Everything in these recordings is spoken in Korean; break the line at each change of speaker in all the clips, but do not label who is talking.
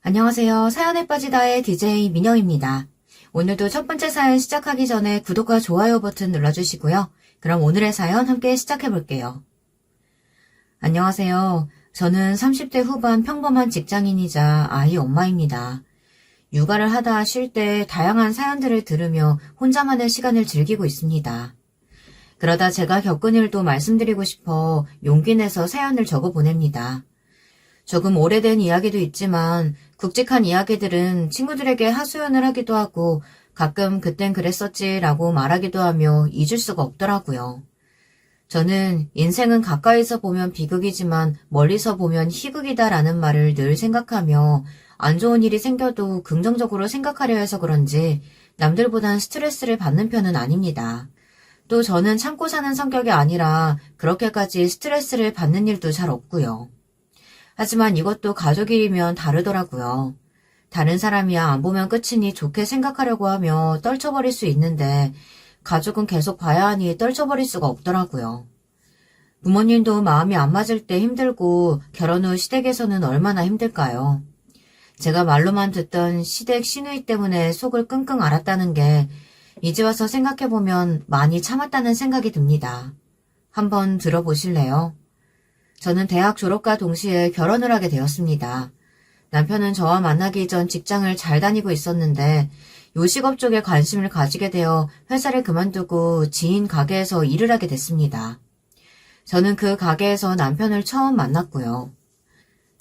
안녕하세요. 사연에 빠지다의 DJ 민영입니다. 오늘도 첫 번째 사연 시작하기 전에 구독과 좋아요 버튼 눌러주시고요. 그럼 오늘의 사연 함께 시작해볼게요. 안녕하세요. 저는 30대 후반 평범한 직장인이자 아이 엄마입니다. 육아를 하다 쉴 때 다양한 사연들을 들으며 혼자만의 시간을 즐기고 있습니다. 그러다 제가 겪은 일도 말씀드리고 싶어 용기 내서 사연을 적어 보냅니다. 조금 오래된 이야기도 있지만 굵직한 이야기들은 친구들에게 하소연을 하기도 하고 가끔 그땐 그랬었지라고 말하기도 하며 잊을 수가 없더라고요. 저는 인생은 가까이서 보면 비극이지만 멀리서 보면 희극이다라는 말을 늘 생각하며 안 좋은 일이 생겨도 긍정적으로 생각하려 해서 그런지 남들보단 스트레스를 받는 편은 아닙니다. 또 저는 참고 사는 성격이 아니라 그렇게까지 스트레스를 받는 일도 잘 없고요. 하지만 이것도 가족이면 다르더라고요. 다른 사람이야 안 보면 끝이니 좋게 생각하려고 하며 떨쳐버릴 수 있는데 가족은 계속 봐야 하니 떨쳐버릴 수가 없더라고요. 부모님도 마음이 안 맞을 때 힘들고 결혼 후 시댁에서는 얼마나 힘들까요? 제가 말로만 듣던 시댁 시누이 때문에 속을 끙끙 앓았다는 게 이제 와서 생각해보면 많이 참았다는 생각이 듭니다. 한번 들어보실래요? 저는 대학 졸업과 동시에 결혼을 하게 되었습니다. 남편은 저와 만나기 전 직장을 잘 다니고 있었는데 요식업 쪽에 관심을 가지게 되어 회사를 그만두고 지인 가게에서 일을 하게 됐습니다. 저는 그 가게에서 남편을 처음 만났고요.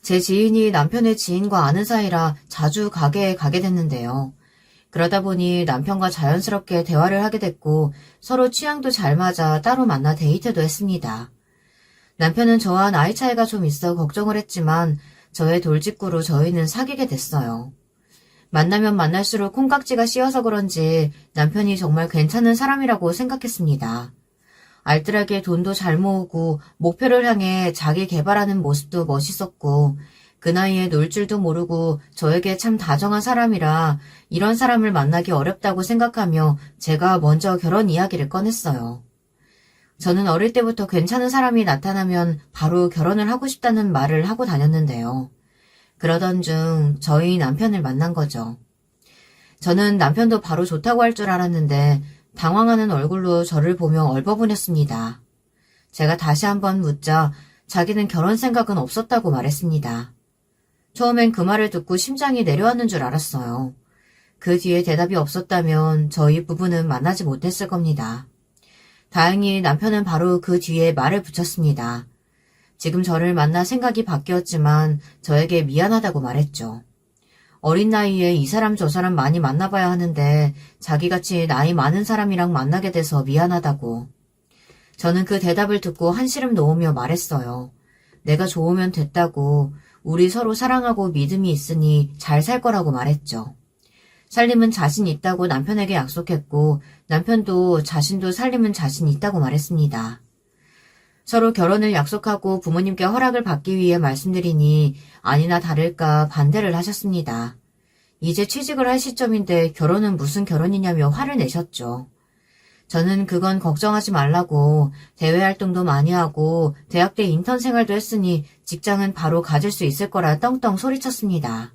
제 지인이 남편의 지인과 아는 사이라 자주 가게에 가게 됐는데요. 그러다 보니 남편과 자연스럽게 대화를 하게 됐고 서로 취향도 잘 맞아 따로 만나 데이트도 했습니다. 남편은 저와 나이 차이가 좀 있어 걱정을 했지만 저의 돌직구로 저희는 사귀게 됐어요. 만나면 만날수록 콩깍지가 씌어서 그런지 남편이 정말 괜찮은 사람이라고 생각했습니다. 알뜰하게 돈도 잘 모으고 목표를 향해 자기 개발하는 모습도 멋있었고 그 나이에 놀 줄도 모르고 저에게 참 다정한 사람이라 이런 사람을 만나기 어렵다고 생각하며 제가 먼저 결혼 이야기를 꺼냈어요. 저는 어릴 때부터 괜찮은 사람이 나타나면 바로 결혼을 하고 싶다는 말을 하고 다녔는데요. 그러던 중 저희 남편을 만난 거죠. 저는 남편도 바로 좋다고 할 줄 알았는데 당황하는 얼굴로 저를 보며 얼버무렸습니다. 제가 다시 한번 묻자 자기는 결혼 생각은 없었다고 말했습니다. 처음엔 그 말을 듣고 심장이 내려앉는 줄 알았어요. 그 뒤에 대답이 없었다면 저희 부부는 만나지 못했을 겁니다. 다행히 남편은 바로 그 뒤에 말을 붙였습니다. 지금 저를 만나 생각이 바뀌었지만 저에게 미안하다고 말했죠. 어린 나이에 이 사람 저 사람 많이 만나봐야 하는데 자기같이 나이 많은 사람이랑 만나게 돼서 미안하다고. 저는 그 대답을 듣고 한시름 놓으며 말했어요. 내가 좋으면 됐다고, 우리 서로 사랑하고 믿음이 있으니 잘 살 거라고 말했죠. 살림은 자신 있다고 남편에게 약속했고 남편도 자신도 살림은 자신 있다고 말했습니다. 서로 결혼을 약속하고 부모님께 허락을 받기 위해 말씀드리니 아니나 다를까 반대를 하셨습니다. 이제 취직을 할 시점인데 결혼은 무슨 결혼이냐며 화를 내셨죠. 저는 그건 걱정하지 말라고 대외 활동도 많이 하고 대학 때 인턴 생활도 했으니 직장은 바로 가질 수 있을 거라 떵떵 소리쳤습니다.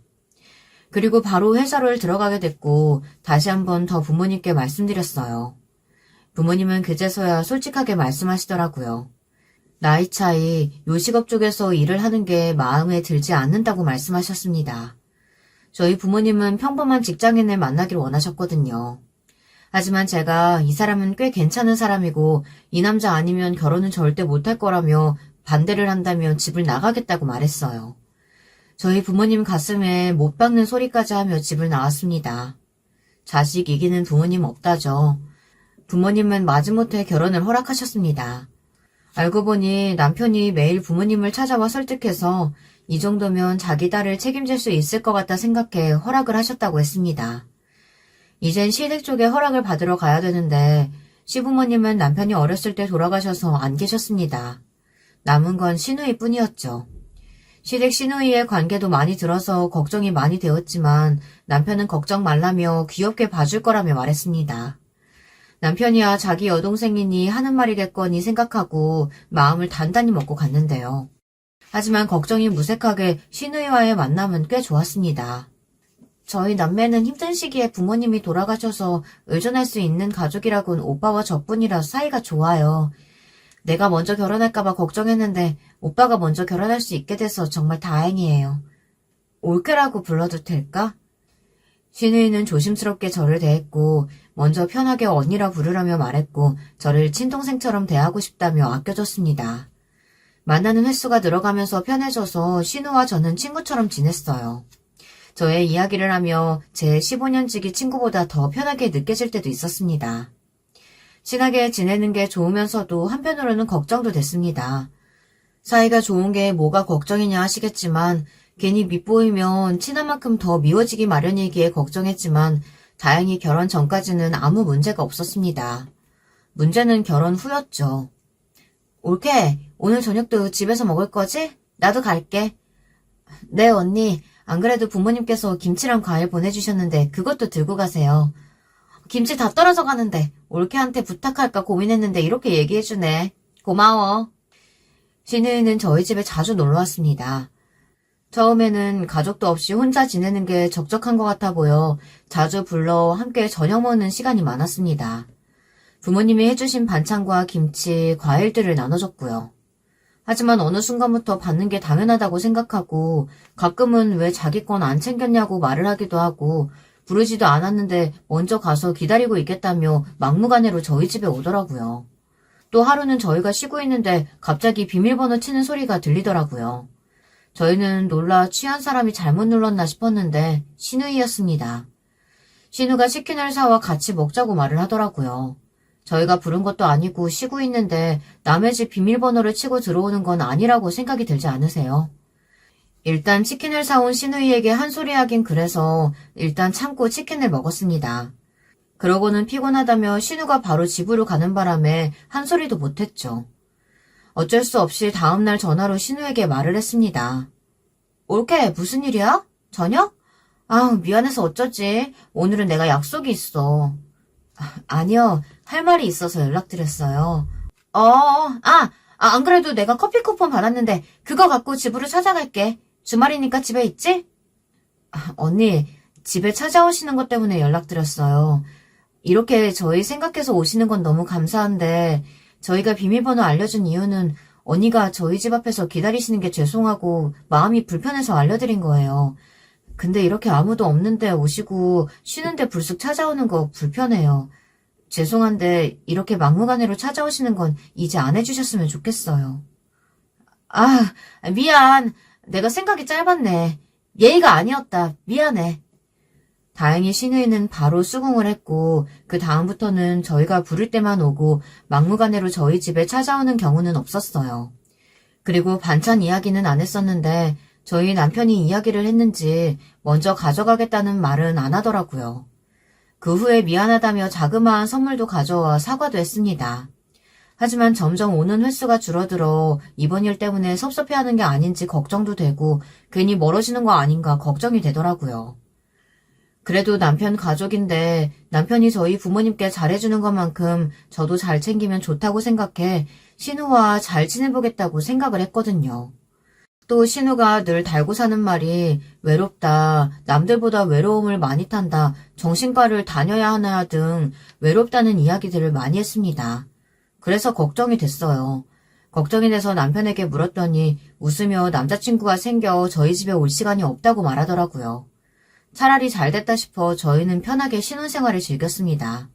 그리고 바로 회사를 들어가게 됐고 다시 한번 더 부모님께 말씀드렸어요. 부모님은 그제서야 솔직하게 말씀하시더라고요. 나이 차이, 요식업 쪽에서 일을 하는 게 마음에 들지 않는다고 말씀하셨습니다. 저희 부모님은 평범한 직장인을 만나길 원하셨거든요. 하지만 제가 이 사람은 꽤 괜찮은 사람이고 이 남자 아니면 결혼은 절대 못할 거라며 반대를 한다면 집을 나가겠다고 말했어요. 저희 부모님 가슴에 못 박는 소리까지 하며 집을 나왔습니다. 자식 이기는 부모님 없다죠. 부모님은 마지못해 결혼을 허락하셨습니다. 알고 보니 남편이 매일 부모님을 찾아와 설득해서 이 정도면 자기 딸을 책임질 수 있을 것 같다 생각해 허락을 하셨다고 했습니다. 이젠 시댁 쪽에 허락을 받으러 가야 되는데 시부모님은 남편이 어렸을 때 돌아가셔서 안 계셨습니다. 남은 건 시누이뿐이었죠. 시댁 시누이의 관계도 많이 들어서 걱정이 많이 되었지만 남편은 걱정 말라며 귀엽게 봐줄 거라며 말했습니다. 남편이야 자기 여동생이니 하는 말이겠거니 생각하고 마음을 단단히 먹고 갔는데요. 하지만 걱정이 무색하게 신우이와의 만남은 꽤 좋았습니다. 저희 남매는 힘든 시기에 부모님이 돌아가셔서 의존할 수 있는 가족이라곤 오빠와 저뿐이라 사이가 좋아요. 내가 먼저 결혼할까봐 걱정했는데 오빠가 먼저 결혼할 수 있게 돼서 정말 다행이에요. 올케라고 불러도 될까? 신우이는 조심스럽게 저를 대했고 먼저 편하게 언니라 부르라며 말했고 저를 친동생처럼 대하고 싶다며 아껴줬습니다. 만나는 횟수가 늘어가면서 편해져서 신우와 저는 친구처럼 지냈어요. 저의 이야기를 하며 제 15년지기 친구보다 더 편하게 느껴질 때도 있었습니다. 친하게 지내는 게 좋으면서도 한편으로는 걱정도 됐습니다. 사이가 좋은 게 뭐가 걱정이냐 하시겠지만 괜히 밉보이면 친한 만큼 더 미워지기 마련이기에 걱정했지만 다행히 결혼 전까지는 아무 문제가 없었습니다. 문제는 결혼 후였죠. 올케, 오늘 저녁도 집에서 먹을 거지? 나도 갈게. 네, 언니. 안 그래도 부모님께서 김치랑 과일 보내주셨는데 그것도 들고 가세요. 김치 다 떨어져 가는데 올케한테 부탁할까 고민했는데 이렇게 얘기해주네. 고마워. 신우이는 저희 집에 자주 놀러왔습니다. 처음에는 가족도 없이 혼자 지내는 게 적적한 것 같아 보여 자주 불러 함께 저녁 먹는 시간이 많았습니다. 부모님이 해주신 반찬과 김치, 과일들을 나눠줬고요. 하지만 어느 순간부터 받는 게 당연하다고 생각하고 가끔은 왜 자기 건 안 챙겼냐고 말을 하기도 하고 부르지도 않았는데 먼저 가서 기다리고 있겠다며 막무가내로 저희 집에 오더라고요. 또 하루는 저희가 쉬고 있는데 갑자기 비밀번호 치는 소리가 들리더라고요. 저희는 놀라 취한 사람이 잘못 눌렀나 싶었는데 신우이였습니다. 신우가 치킨을 사와 같이 먹자고 말을 하더라고요. 저희가 부른 것도 아니고 쉬고 있는데 남의 집 비밀번호를 치고 들어오는 건 아니라고 생각이 들지 않으세요? 일단 치킨을 사온 신우이에게 한 소리 하긴 그래서 일단 참고 치킨을 먹었습니다. 그러고는 피곤하다며 신우가 바로 집으로 가는 바람에 한 소리도 못했죠. 어쩔 수 없이 다음날 전화로 신우에게 말을 했습니다. 올케, 무슨 일이야? 저녁? 미안해서 어쩌지. 오늘은 내가 약속이 있어. 아니요, 할 말이 있어서 연락드렸어요. 안 그래도 내가 커피 쿠폰 받았는데 그거 갖고 집으로 찾아갈게. 주말이니까 집에 있지? 언니, 집에 찾아오시는 것 때문에 연락드렸어요. 이렇게 저희 생각해서 오시는 건 너무 감사한데 저희가 비밀번호 알려준 이유는 언니가 저희 집 앞에서 기다리시는 게 죄송하고 마음이 불편해서 알려드린 거예요. 근데 이렇게 아무도 없는데 오시고 쉬는데 불쑥 찾아오는 거 불편해요. 죄송한데 이렇게 막무가내로 찾아오시는 건 이제 안 해주셨으면 좋겠어요. 미안. 내가 생각이 짧았네. 예의가 아니었다. 미안해. 다행히 신우이는 바로 수긍을 했고 그 다음부터는 저희가 부를 때만 오고 막무가내로 저희 집에 찾아오는 경우는 없었어요. 그리고 반찬 이야기는 안 했었는데 저희 남편이 이야기를 했는지 먼저 가져가겠다는 말은 안 하더라고요. 그 후에 미안하다며 자그마한 선물도 가져와 사과도 했습니다. 하지만 점점 오는 횟수가 줄어들어 이번 일 때문에 섭섭해하는 게 아닌지 걱정도 되고 괜히 멀어지는 거 아닌가 걱정이 되더라고요. 그래도 남편 가족인데 남편이 저희 부모님께 잘해주는 것만큼 저도 잘 챙기면 좋다고 생각해 신우와 잘 지내보겠다고 생각을 했거든요. 또 신우가 늘 달고 사는 말이 외롭다, 남들보다 외로움을 많이 탄다, 정신과를 다녀야 하나 등 외롭다는 이야기들을 많이 했습니다. 그래서 걱정이 됐어요. 걱정이 돼서 남편에게 물었더니 웃으며 남자친구가 생겨 저희 집에 올 시간이 없다고 말하더라고요. 차라리 잘 됐다 싶어 저희는 편하게 신혼생활을 즐겼습니다.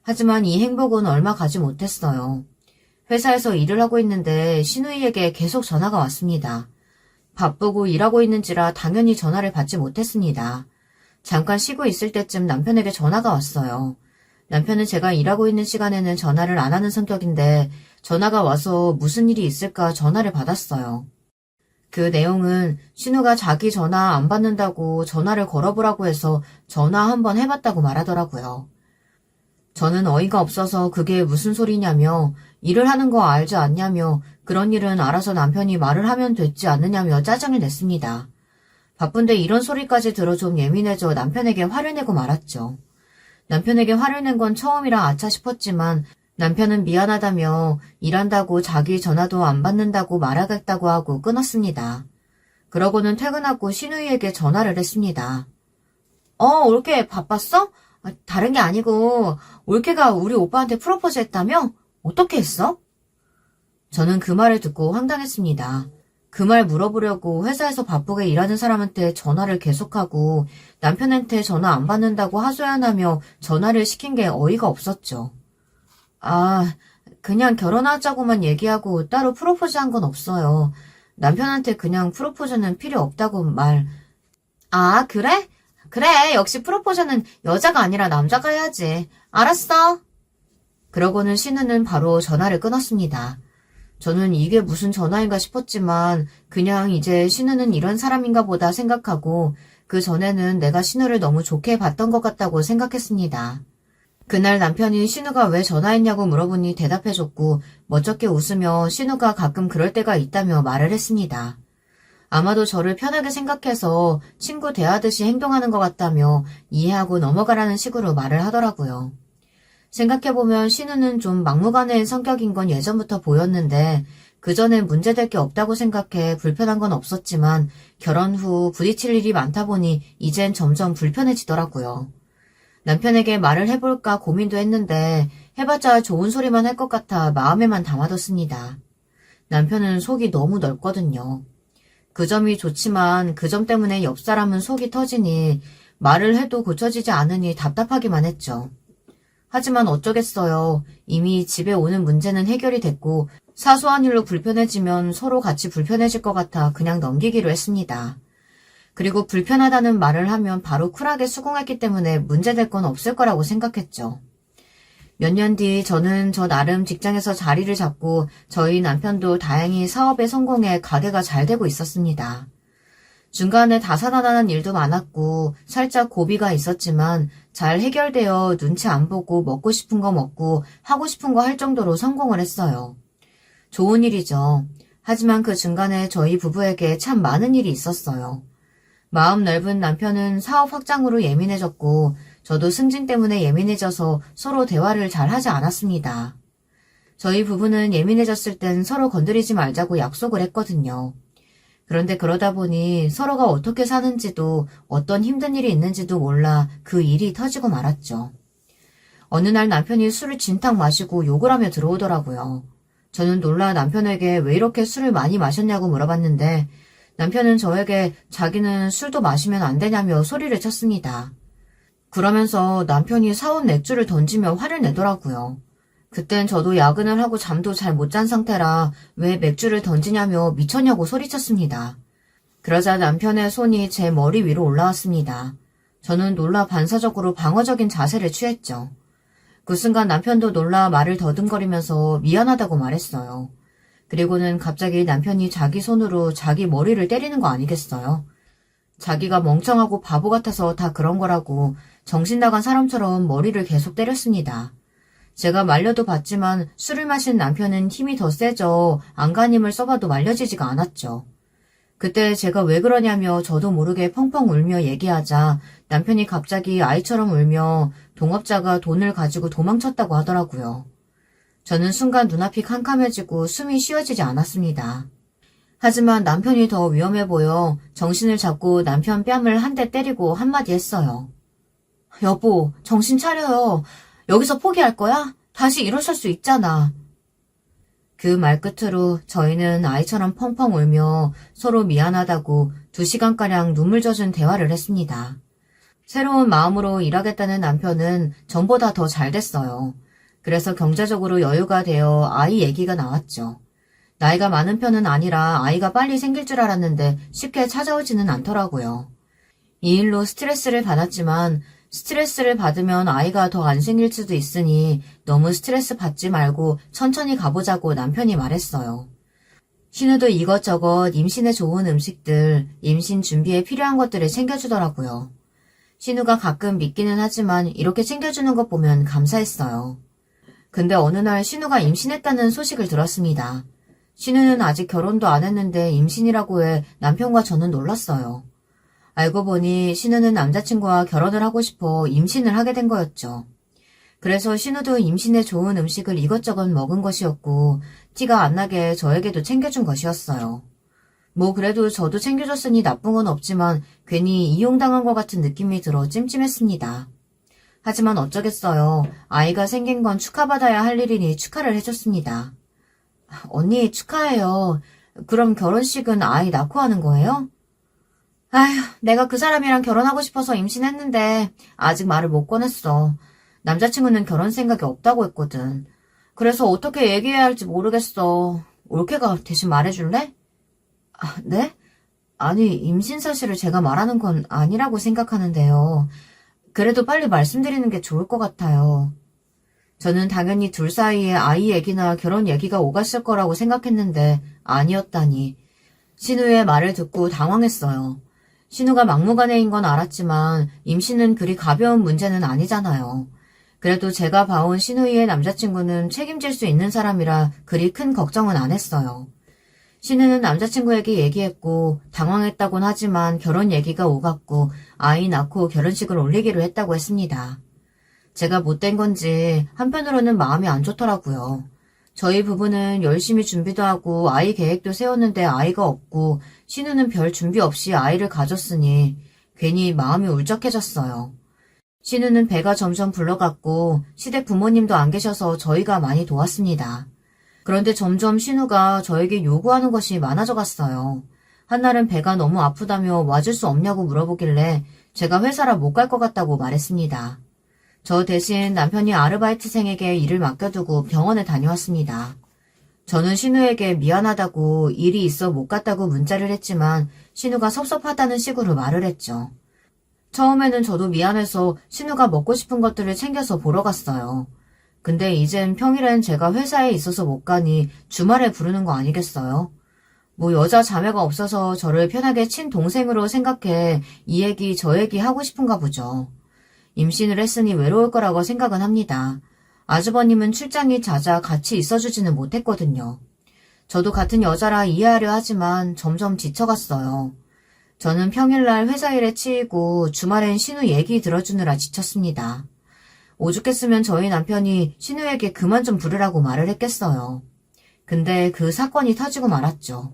하지만 이 행복은 얼마 가지 못했어요. 회사에서 일을 하고 있는데 신우이에게 계속 전화가 왔습니다. 바쁘고 일하고 있는지라 당연히 전화를 받지 못했습니다. 잠깐 쉬고 있을 때쯤 남편에게 전화가 왔어요. 남편은 제가 일하고 있는 시간에는 전화를 안 하는 성격인데 전화가 와서 무슨 일이 있을까 전화를 받았어요. 그 내용은 신우가 자기 전화 안 받는다고 전화를 걸어보라고 해서 전화 한번 해봤다고 말하더라고요. 저는 어이가 없어서 그게 무슨 소리냐며 일을 하는 거 알지 않냐며 그런 일은 알아서 남편이 말을 하면 됐지 않느냐며 짜증을 냈습니다. 바쁜데 이런 소리까지 들어 좀 예민해져 남편에게 화를 내고 말았죠. 남편에게 화를 낸 건 처음이라 아차 싶었지만 남편은 미안하다며 일한다고 자기 전화도 안 받는다고 말하겠다고 하고 끊었습니다. 그러고는 퇴근하고 신우이에게 전화를 했습니다. 올케 바빴어? 다른 게 아니고 올케가 우리 오빠한테 프로포즈 했다며? 어떻게 했어? 저는 그 말을 듣고 황당했습니다. 그 말 물어보려고 회사에서 바쁘게 일하는 사람한테 전화를 계속하고 남편한테 전화 안 받는다고 하소연하며 전화를 시킨 게 어이가 없었죠. 그냥 결혼하자고만 얘기하고 따로 프로포즈 한 건 없어요. 남편한테 그냥 프로포즈는 필요 없다고 말. 그래? 그래, 역시 프로포즈는 여자가 아니라 남자가 해야지. 알았어. 그러고는 신우는 바로 전화를 끊었습니다. 저는 이게 무슨 전화인가 싶었지만 그냥 이제 신우는 이런 사람인가 보다 생각하고 그 전에는 내가 신우를 너무 좋게 봤던 것 같다고 생각했습니다. 그날 남편이 신우가 왜 전화했냐고 물어보니 대답해줬고 멋쩍게 웃으며 신우가 가끔 그럴 때가 있다며 말을 했습니다. 아마도 저를 편하게 생각해서 친구 대하듯이 행동하는 것 같다며 이해하고 넘어가라는 식으로 말을 하더라고요. 생각해보면 신우는 좀 막무가내인 성격인 건 예전부터 보였는데 그전엔 문제될 게 없다고 생각해 불편한 건 없었지만 결혼 후 부딪힐 일이 많다 보니 이젠 점점 불편해지더라고요. 남편에게 말을 해볼까 고민도 했는데 해봤자 좋은 소리만 할 것 같아 마음에만 담아뒀습니다. 남편은 속이 너무 넓거든요. 그 점이 좋지만 그 점 때문에 옆 사람은 속이 터지니 말을 해도 고쳐지지 않으니 답답하기만 했죠. 하지만 어쩌겠어요. 이미 집에 오는 문제는 해결이 됐고 사소한 일로 불편해지면 서로 같이 불편해질 것 같아 그냥 넘기기로 했습니다. 그리고 불편하다는 말을 하면 바로 쿨하게 수긍했기 때문에 문제될 건 없을 거라고 생각했죠. 몇 년 뒤 저는 저 나름 직장에서 자리를 잡고 저희 남편도 다행히 사업에 성공해 가게가 잘 되고 있었습니다. 중간에 다사다난한 일도 많았고 살짝 고비가 있었지만 잘 해결되어 눈치 안 보고 먹고 싶은 거 먹고 하고 싶은 거 할 정도로 성공을 했어요. 좋은 일이죠. 하지만 그 중간에 저희 부부에게 참 많은 일이 있었어요. 마음 넓은 남편은 사업 확장으로 예민해졌고 저도 승진 때문에 예민해져서 서로 대화를 잘 하지 않았습니다. 저희 부부는 예민해졌을 땐 서로 건드리지 말자고 약속을 했거든요. 그런데 그러다 보니 서로가 어떻게 사는지도 어떤 힘든 일이 있는지도 몰라 그 일이 터지고 말았죠. 어느 날 남편이 술을 진탕 마시고 욕을 하며 들어오더라고요. 저는 놀라 남편에게 왜 이렇게 술을 많이 마셨냐고 물어봤는데 남편은 저에게 자기는 술도 마시면 안 되냐며 소리를 쳤습니다. 그러면서 남편이 사온 맥주를 던지며 화를 내더라고요. 그땐 저도 야근을 하고 잠도 잘 못 잔 상태라 왜 맥주를 던지냐며 미쳤냐고 소리쳤습니다. 그러자 남편의 손이 제 머리 위로 올라왔습니다. 저는 놀라 반사적으로 방어적인 자세를 취했죠. 그 순간 남편도 놀라 말을 더듬거리면서 미안하다고 말했어요. 그리고는 갑자기 남편이 자기 손으로 자기 머리를 때리는 거 아니겠어요? 자기가 멍청하고 바보 같아서 다 그런 거라고 정신 나간 사람처럼 머리를 계속 때렸습니다. 제가 말려도 봤지만 술을 마신 남편은 힘이 더 세져 안간힘을 써봐도 말려지지가 않았죠. 그때 제가 왜 그러냐며 저도 모르게 펑펑 울며 얘기하자 남편이 갑자기 아이처럼 울며 동업자가 돈을 가지고 도망쳤다고 하더라고요. 저는 순간 눈앞이 캄캄해지고 숨이 쉬어지지 않았습니다. 하지만 남편이 더 위험해 보여 정신을 잡고 남편 뺨을 한 대 때리고 한마디 했어요. 여보, 정신 차려요. 여기서 포기할 거야? 다시 일어설 수 있잖아. 그 말 끝으로 저희는 아이처럼 펑펑 울며 서로 미안하다고 2시간가량 눈물 젖은 대화를 했습니다. 새로운 마음으로 일하겠다는 남편은 전보다 더 잘 됐어요. 그래서 경제적으로 여유가 되어 아이 얘기가 나왔죠. 나이가 많은 편은 아니라 아이가 빨리 생길 줄 알았는데 쉽게 찾아오지는 않더라고요. 이 일로 스트레스를 받았지만 스트레스를 받으면 아이가 더 안 생길 수도 있으니 너무 스트레스 받지 말고 천천히 가보자고 남편이 말했어요. 신우도 이것저것 임신에 좋은 음식들, 임신 준비에 필요한 것들을 챙겨주더라고요. 신우가 가끔 믿기는 하지만 이렇게 챙겨주는 것 보면 감사했어요. 근데 어느 날 신우가 임신했다는 소식을 들었습니다. 신우는 아직 결혼도 안 했는데 임신이라고 해 남편과 저는 놀랐어요. 알고 보니 신우는 남자친구와 결혼을 하고 싶어 임신을 하게 된 거였죠. 그래서 신우도 임신에 좋은 음식을 이것저것 먹은 것이었고 티가 안 나게 저에게도 챙겨준 것이었어요. 뭐 그래도 저도 챙겨줬으니 나쁜 건 없지만 괜히 이용당한 것 같은 느낌이 들어 찜찜했습니다. 하지만 어쩌겠어요. 아이가 생긴 건 축하받아야 할 일이니 축하를 해줬습니다. 언니 축하해요. 그럼 결혼식은 아이 낳고 하는 거예요? 아휴, 내가 그 사람이랑 결혼하고 싶어서 임신했는데 아직 말을 못 꺼냈어. 남자친구는 결혼 생각이 없다고 했거든. 그래서 어떻게 얘기해야 할지 모르겠어. 올케가 대신 말해줄래? 아, 네? 아니, 임신 사실을 제가 말하는 건 아니라고 생각하는데요. 그래도 빨리 말씀드리는 게 좋을 것 같아요. 저는 당연히 둘 사이에 아이 얘기나 결혼 얘기가 오갔을 거라고 생각했는데 아니었다니. 신우의 말을 듣고 당황했어요. 신우가 막무가내인 건 알았지만 임신은 그리 가벼운 문제는 아니잖아요. 그래도 제가 봐온 신우이의 남자친구는 책임질 수 있는 사람이라 그리 큰 걱정은 안 했어요. 신우는 남자친구에게 얘기했고 당황했다곤 하지만 결혼 얘기가 오갔고 아이 낳고 결혼식을 올리기로 했다고 했습니다. 제가 못된 건지 한편으로는 마음이 안 좋더라고요. 저희 부부는 열심히 준비도 하고 아이 계획도 세웠는데 아이가 없고 신우는 별 준비 없이 아이를 가졌으니 괜히 마음이 울적해졌어요. 신우는 배가 점점 불러갔고 시댁 부모님도 안 계셔서 저희가 많이 도왔습니다. 그런데 점점 신우가 저에게 요구하는 것이 많아져 갔어요. 한날은 배가 너무 아프다며 와줄 수 없냐고 물어보길래 제가 회사라 못 갈 것 같다고 말했습니다. 저 대신 남편이 아르바이트생에게 일을 맡겨두고 병원에 다녀왔습니다. 저는 신우에게 미안하다고 일이 있어 못 갔다고 문자를 했지만 신우가 섭섭하다는 식으로 말을 했죠. 처음에는 저도 미안해서 신우가 먹고 싶은 것들을 챙겨서 보러 갔어요. 근데 이젠 평일엔 제가 회사에 있어서 못 가니 주말에 부르는 거 아니겠어요? 뭐 여자 자매가 없어서 저를 편하게 친동생으로 생각해 이 얘기 저 얘기 하고 싶은가 보죠. 임신을 했으니 외로울 거라고 생각은 합니다. 아주버님은 출장이 잦아 같이 있어주지는 못했거든요. 저도 같은 여자라 이해하려 하지만 점점 지쳐갔어요. 저는 평일날 회사 일에 치이고 주말엔 신우 얘기 들어주느라 지쳤습니다. 오죽했으면 저희 남편이 신우에게 그만 좀 부르라고 말을 했겠어요. 근데 그 사건이 터지고 말았죠.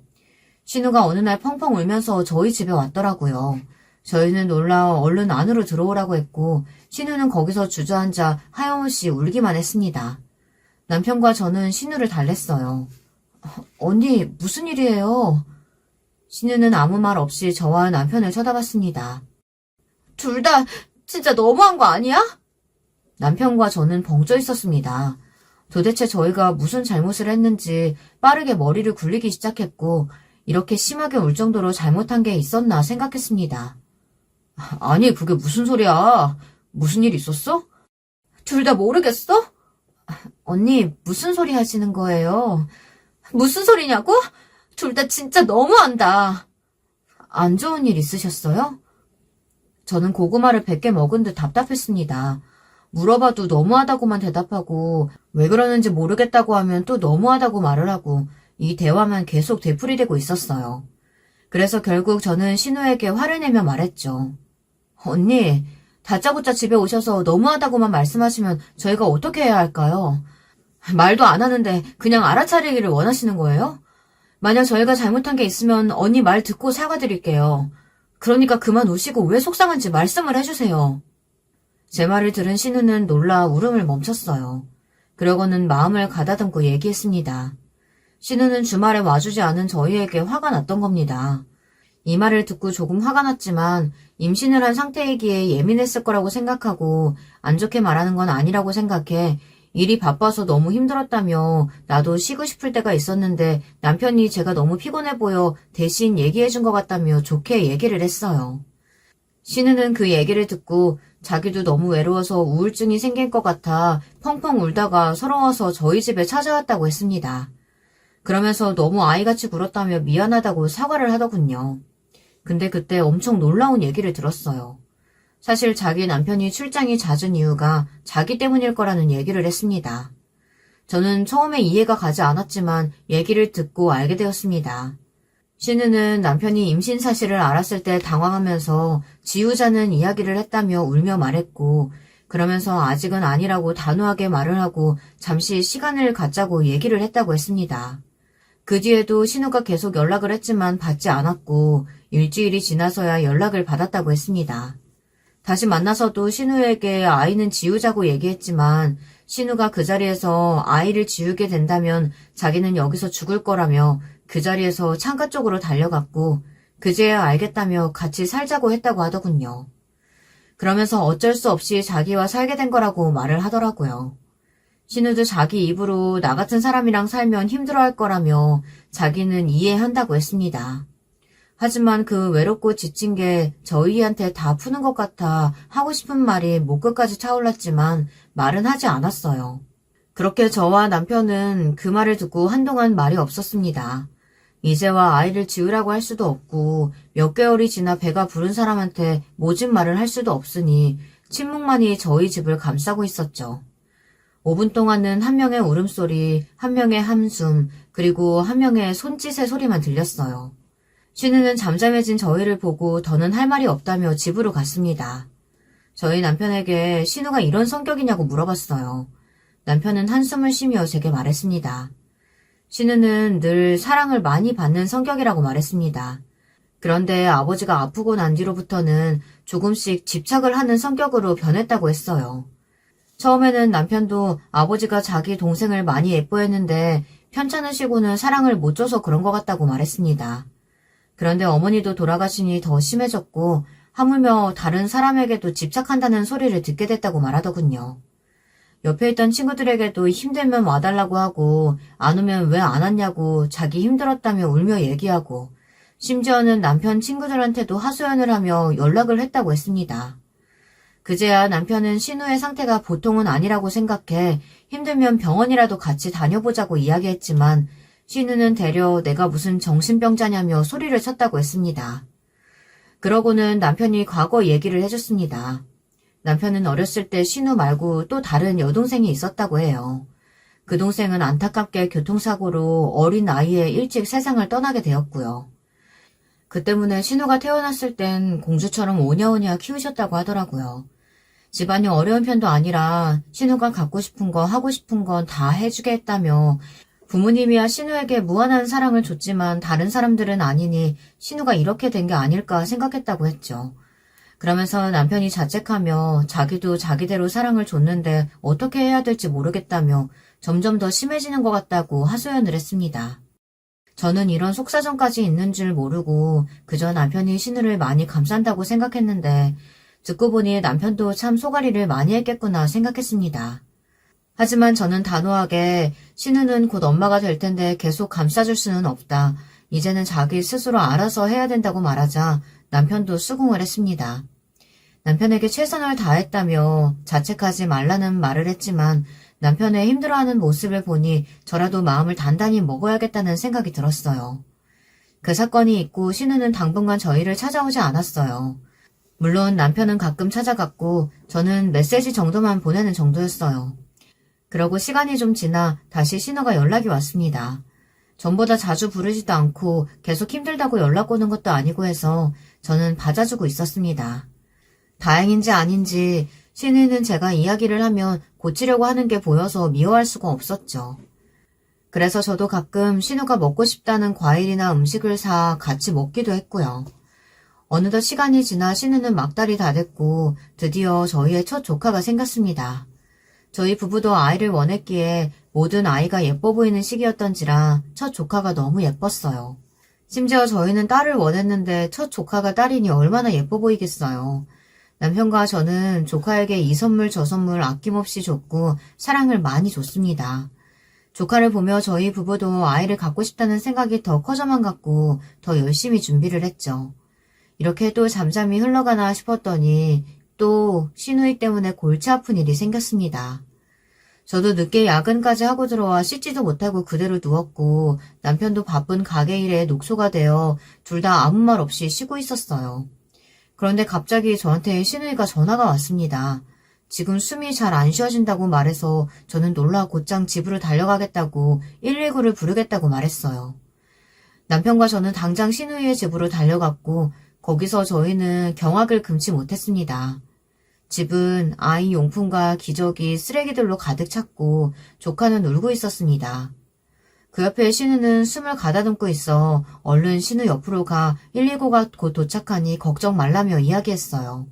신우가 어느 날 펑펑 울면서 저희 집에 왔더라고요. 저희는 놀라 얼른 안으로 들어오라고 했고 신우는 거기서 주저앉아 하염없이 울기만 했습니다. 남편과 저는 신우를 달랬어요. 언니 무슨 일이에요? 신우는 아무 말 없이 저와 남편을 쳐다봤습니다. 둘 다 진짜 너무한 거 아니야? 남편과 저는 벙쪄 있었습니다. 도대체 저희가 무슨 잘못을 했는지 빠르게 머리를 굴리기 시작했고 이렇게 심하게 울 정도로 잘못한 게 있었나 생각했습니다. 아니 그게 무슨 소리야? 무슨 일 있었어? 둘 다 모르겠어? 언니 무슨 소리 하시는 거예요? 무슨 소리냐고? 둘 다 진짜 너무한다. 안 좋은 일 있으셨어요? 저는 고구마를 100개 먹은 듯 답답했습니다. 물어봐도 너무하다고만 대답하고 왜 그러는지 모르겠다고 하면 또 너무하다고 말을 하고 이 대화만 계속 되풀이되고 있었어요. 그래서 결국 저는 신우에게 화를 내며 말했죠. 언니, 다짜고짜 집에 오셔서 너무하다고만 말씀하시면 저희가 어떻게 해야 할까요? 말도 안 하는데 그냥 알아차리기를 원하시는 거예요? 만약 저희가 잘못한 게 있으면 언니 말 듣고 사과드릴게요. 그러니까 그만 우시고 왜 속상한지 말씀을 해주세요. 제 말을 들은 신우는 놀라 울음을 멈췄어요. 그러고는 마음을 가다듬고 얘기했습니다. 신우는 주말에 와주지 않은 저희에게 화가 났던 겁니다. 이 말을 듣고 조금 화가 났지만 임신을 한 상태이기에 예민했을 거라고 생각하고 안 좋게 말하는 건 아니라고 생각해 일이 바빠서 너무 힘들었다며 나도 쉬고 싶을 때가 있었는데 남편이 제가 너무 피곤해 보여 대신 얘기해 준 것 같다며 좋게 얘기를 했어요. 신우는 그 얘기를 듣고 자기도 너무 외로워서 우울증이 생긴 것 같아 펑펑 울다가 서러워서 저희 집에 찾아왔다고 했습니다. 그러면서 너무 아이같이 굴었다며 미안하다고 사과를 하더군요. 근데 그때 엄청 놀라운 얘기를 들었어요. 사실 자기 남편이 출장이 잦은 이유가 자기 때문일 거라는 얘기를 했습니다. 저는 처음에 이해가 가지 않았지만 얘기를 듣고 알게 되었습니다. 신우는 남편이 임신 사실을 알았을 때 당황하면서 지우자는 이야기를 했다며 울며 말했고 그러면서 아직은 아니라고 단호하게 말을 하고 잠시 시간을 갖자고 얘기를 했다고 했습니다. 그 뒤에도 신우가 계속 연락을 했지만 받지 않았고 일주일이 지나서야 연락을 받았다고 했습니다. 다시 만나서도 신우에게 아이는 지우자고 얘기했지만 신우가 그 자리에서 아이를 지우게 된다면 자기는 여기서 죽을 거라며 그 자리에서 창가 쪽으로 달려갔고 그제야 알겠다며 같이 살자고 했다고 하더군요. 그러면서 어쩔 수 없이 자기와 살게 된 거라고 말을 하더라고요. 신우도 자기 입으로 나 같은 사람이랑 살면 힘들어할 거라며 자기는 이해한다고 했습니다. 하지만 그 외롭고 지친 게 저희한테 다 푸는 것 같아 하고 싶은 말이 목 끝까지 차올랐지만 말은 하지 않았어요. 그렇게 저와 남편은 그 말을 듣고 한동안 말이 없었습니다. 이제와 아이를 지우라고 할 수도 없고 몇 개월이 지나 배가 부른 사람한테 모진 말을 할 수도 없으니 침묵만이 저희 집을 감싸고 있었죠. 5분 동안은 한 명의 울음소리, 한 명의 함숨, 그리고 한 명의 손짓의 소리만 들렸어요. 신우는 잠잠해진 저희를 보고 더는 할 말이 없다며 집으로 갔습니다. 저희 남편에게 신우가 이런 성격이냐고 물어봤어요. 남편은 한숨을 쉬며 제게 말했습니다. 신우는 늘 사랑을 많이 받는 성격이라고 말했습니다. 그런데 아버지가 아프고 난 뒤로부터는 조금씩 집착을 하는 성격으로 변했다고 했어요. 처음에는 남편도 아버지가 자기 동생을 많이 예뻐했는데 편찮으시고는 사랑을 못 줘서 그런 것 같다고 말했습니다. 그런데 어머니도 돌아가시니 더 심해졌고 하물며 다른 사람에게도 집착한다는 소리를 듣게 됐다고 말하더군요. 옆에 있던 친구들에게도 힘들면 와달라고 하고 안 오면 왜 안 왔냐고 자기 힘들었다며 울며 얘기하고 심지어는 남편 친구들한테도 하소연을 하며 연락을 했다고 했습니다. 그제야 남편은 신우의 상태가 보통은 아니라고 생각해 힘들면 병원이라도 같이 다녀보자고 이야기했지만 신우는 되려 내가 무슨 정신병자냐며 소리를 쳤다고 했습니다. 그러고는 남편이 과거 얘기를 해줬습니다. 남편은 어렸을 때 신우 말고 또 다른 여동생이 있었다고 해요. 그 동생은 안타깝게 교통사고로 어린 나이에 일찍 세상을 떠나게 되었고요. 그 때문에 신우가 태어났을 땐 공주처럼 오냐오냐 키우셨다고 하더라고요. 집안이 어려운 편도 아니라 신우가 갖고 싶은 거 하고 싶은 건 다 해주게 했다며 부모님이야 신우에게 무한한 사랑을 줬지만 다른 사람들은 아니니 신우가 이렇게 된 게 아닐까 생각했다고 했죠. 그러면서 남편이 자책하며 자기도 자기대로 사랑을 줬는데 어떻게 해야 될지 모르겠다며 점점 더 심해지는 것 같다고 하소연을 했습니다. 저는 이런 속사정까지 있는 줄 모르고 그저 남편이 신우를 많이 감싼다고 생각했는데 듣고 보니 남편도 참 소가리를 많이 했겠구나 생각했습니다. 하지만 저는 단호하게 신우는 곧 엄마가 될 텐데 계속 감싸줄 수는 없다. 이제는 자기 스스로 알아서 해야 된다고 말하자 남편도 수긍을 했습니다. 남편에게 최선을 다했다며 자책하지 말라는 말을 했지만 남편의 힘들어하는 모습을 보니 저라도 마음을 단단히 먹어야겠다는 생각이 들었어요. 그 사건이 있고 신우는 당분간 저희를 찾아오지 않았어요. 물론 남편은 가끔 찾아갔고 저는 메시지 정도만 보내는 정도였어요. 그러고 시간이 좀 지나 다시 신우가 연락이 왔습니다. 전보다 자주 부르지도 않고 계속 힘들다고 연락 오는 것도 아니고 해서 저는 받아주고 있었습니다. 다행인지 아닌지 신우는 제가 이야기를 하면 고치려고 하는 게 보여서 미워할 수가 없었죠. 그래서 저도 가끔 신우가 먹고 싶다는 과일이나 음식을 사 같이 먹기도 했고요. 어느덧 시간이 지나 신우는 막달이 다 됐고 드디어 저희의 첫 조카가 생겼습니다. 저희 부부도 아이를 원했기에 모든 아이가 예뻐 보이는 시기였던지라 첫 조카가 너무 예뻤어요. 심지어 저희는 딸을 원했는데 첫 조카가 딸이니 얼마나 예뻐 보이겠어요. 남편과 저는 조카에게 이 선물 저 선물 아낌없이 줬고 사랑을 많이 줬습니다. 조카를 보며 저희 부부도 아이를 갖고 싶다는 생각이 더 커져만 갔고 더 열심히 준비를 했죠. 이렇게 또 잠잠히 흘러가나 싶었더니 또 신우이 때문에 골치 아픈 일이 생겼습니다. 저도 늦게 야근까지 하고 들어와 씻지도 못하고 그대로 누웠고 남편도 바쁜 가게 일에 녹초가 되어 둘 다 아무 말 없이 쉬고 있었어요. 그런데 갑자기 저한테 신우이가 전화가 왔습니다. 지금 숨이 잘 안 쉬어진다고 말해서 저는 놀라 곧장 집으로 달려가겠다고 119를 부르겠다고 말했어요. 남편과 저는 당장 신우이의 집으로 달려갔고 거기서 저희는 경악을 금치 못했습니다. 집은 아이 용품과 기저귀, 쓰레기들로 가득 찼고 조카는 울고 있었습니다. 그 옆에 신우는 숨을 가다듬고 있어 얼른 신우 옆으로 가 119가 곧 도착하니 걱정 말라며 이야기했어요.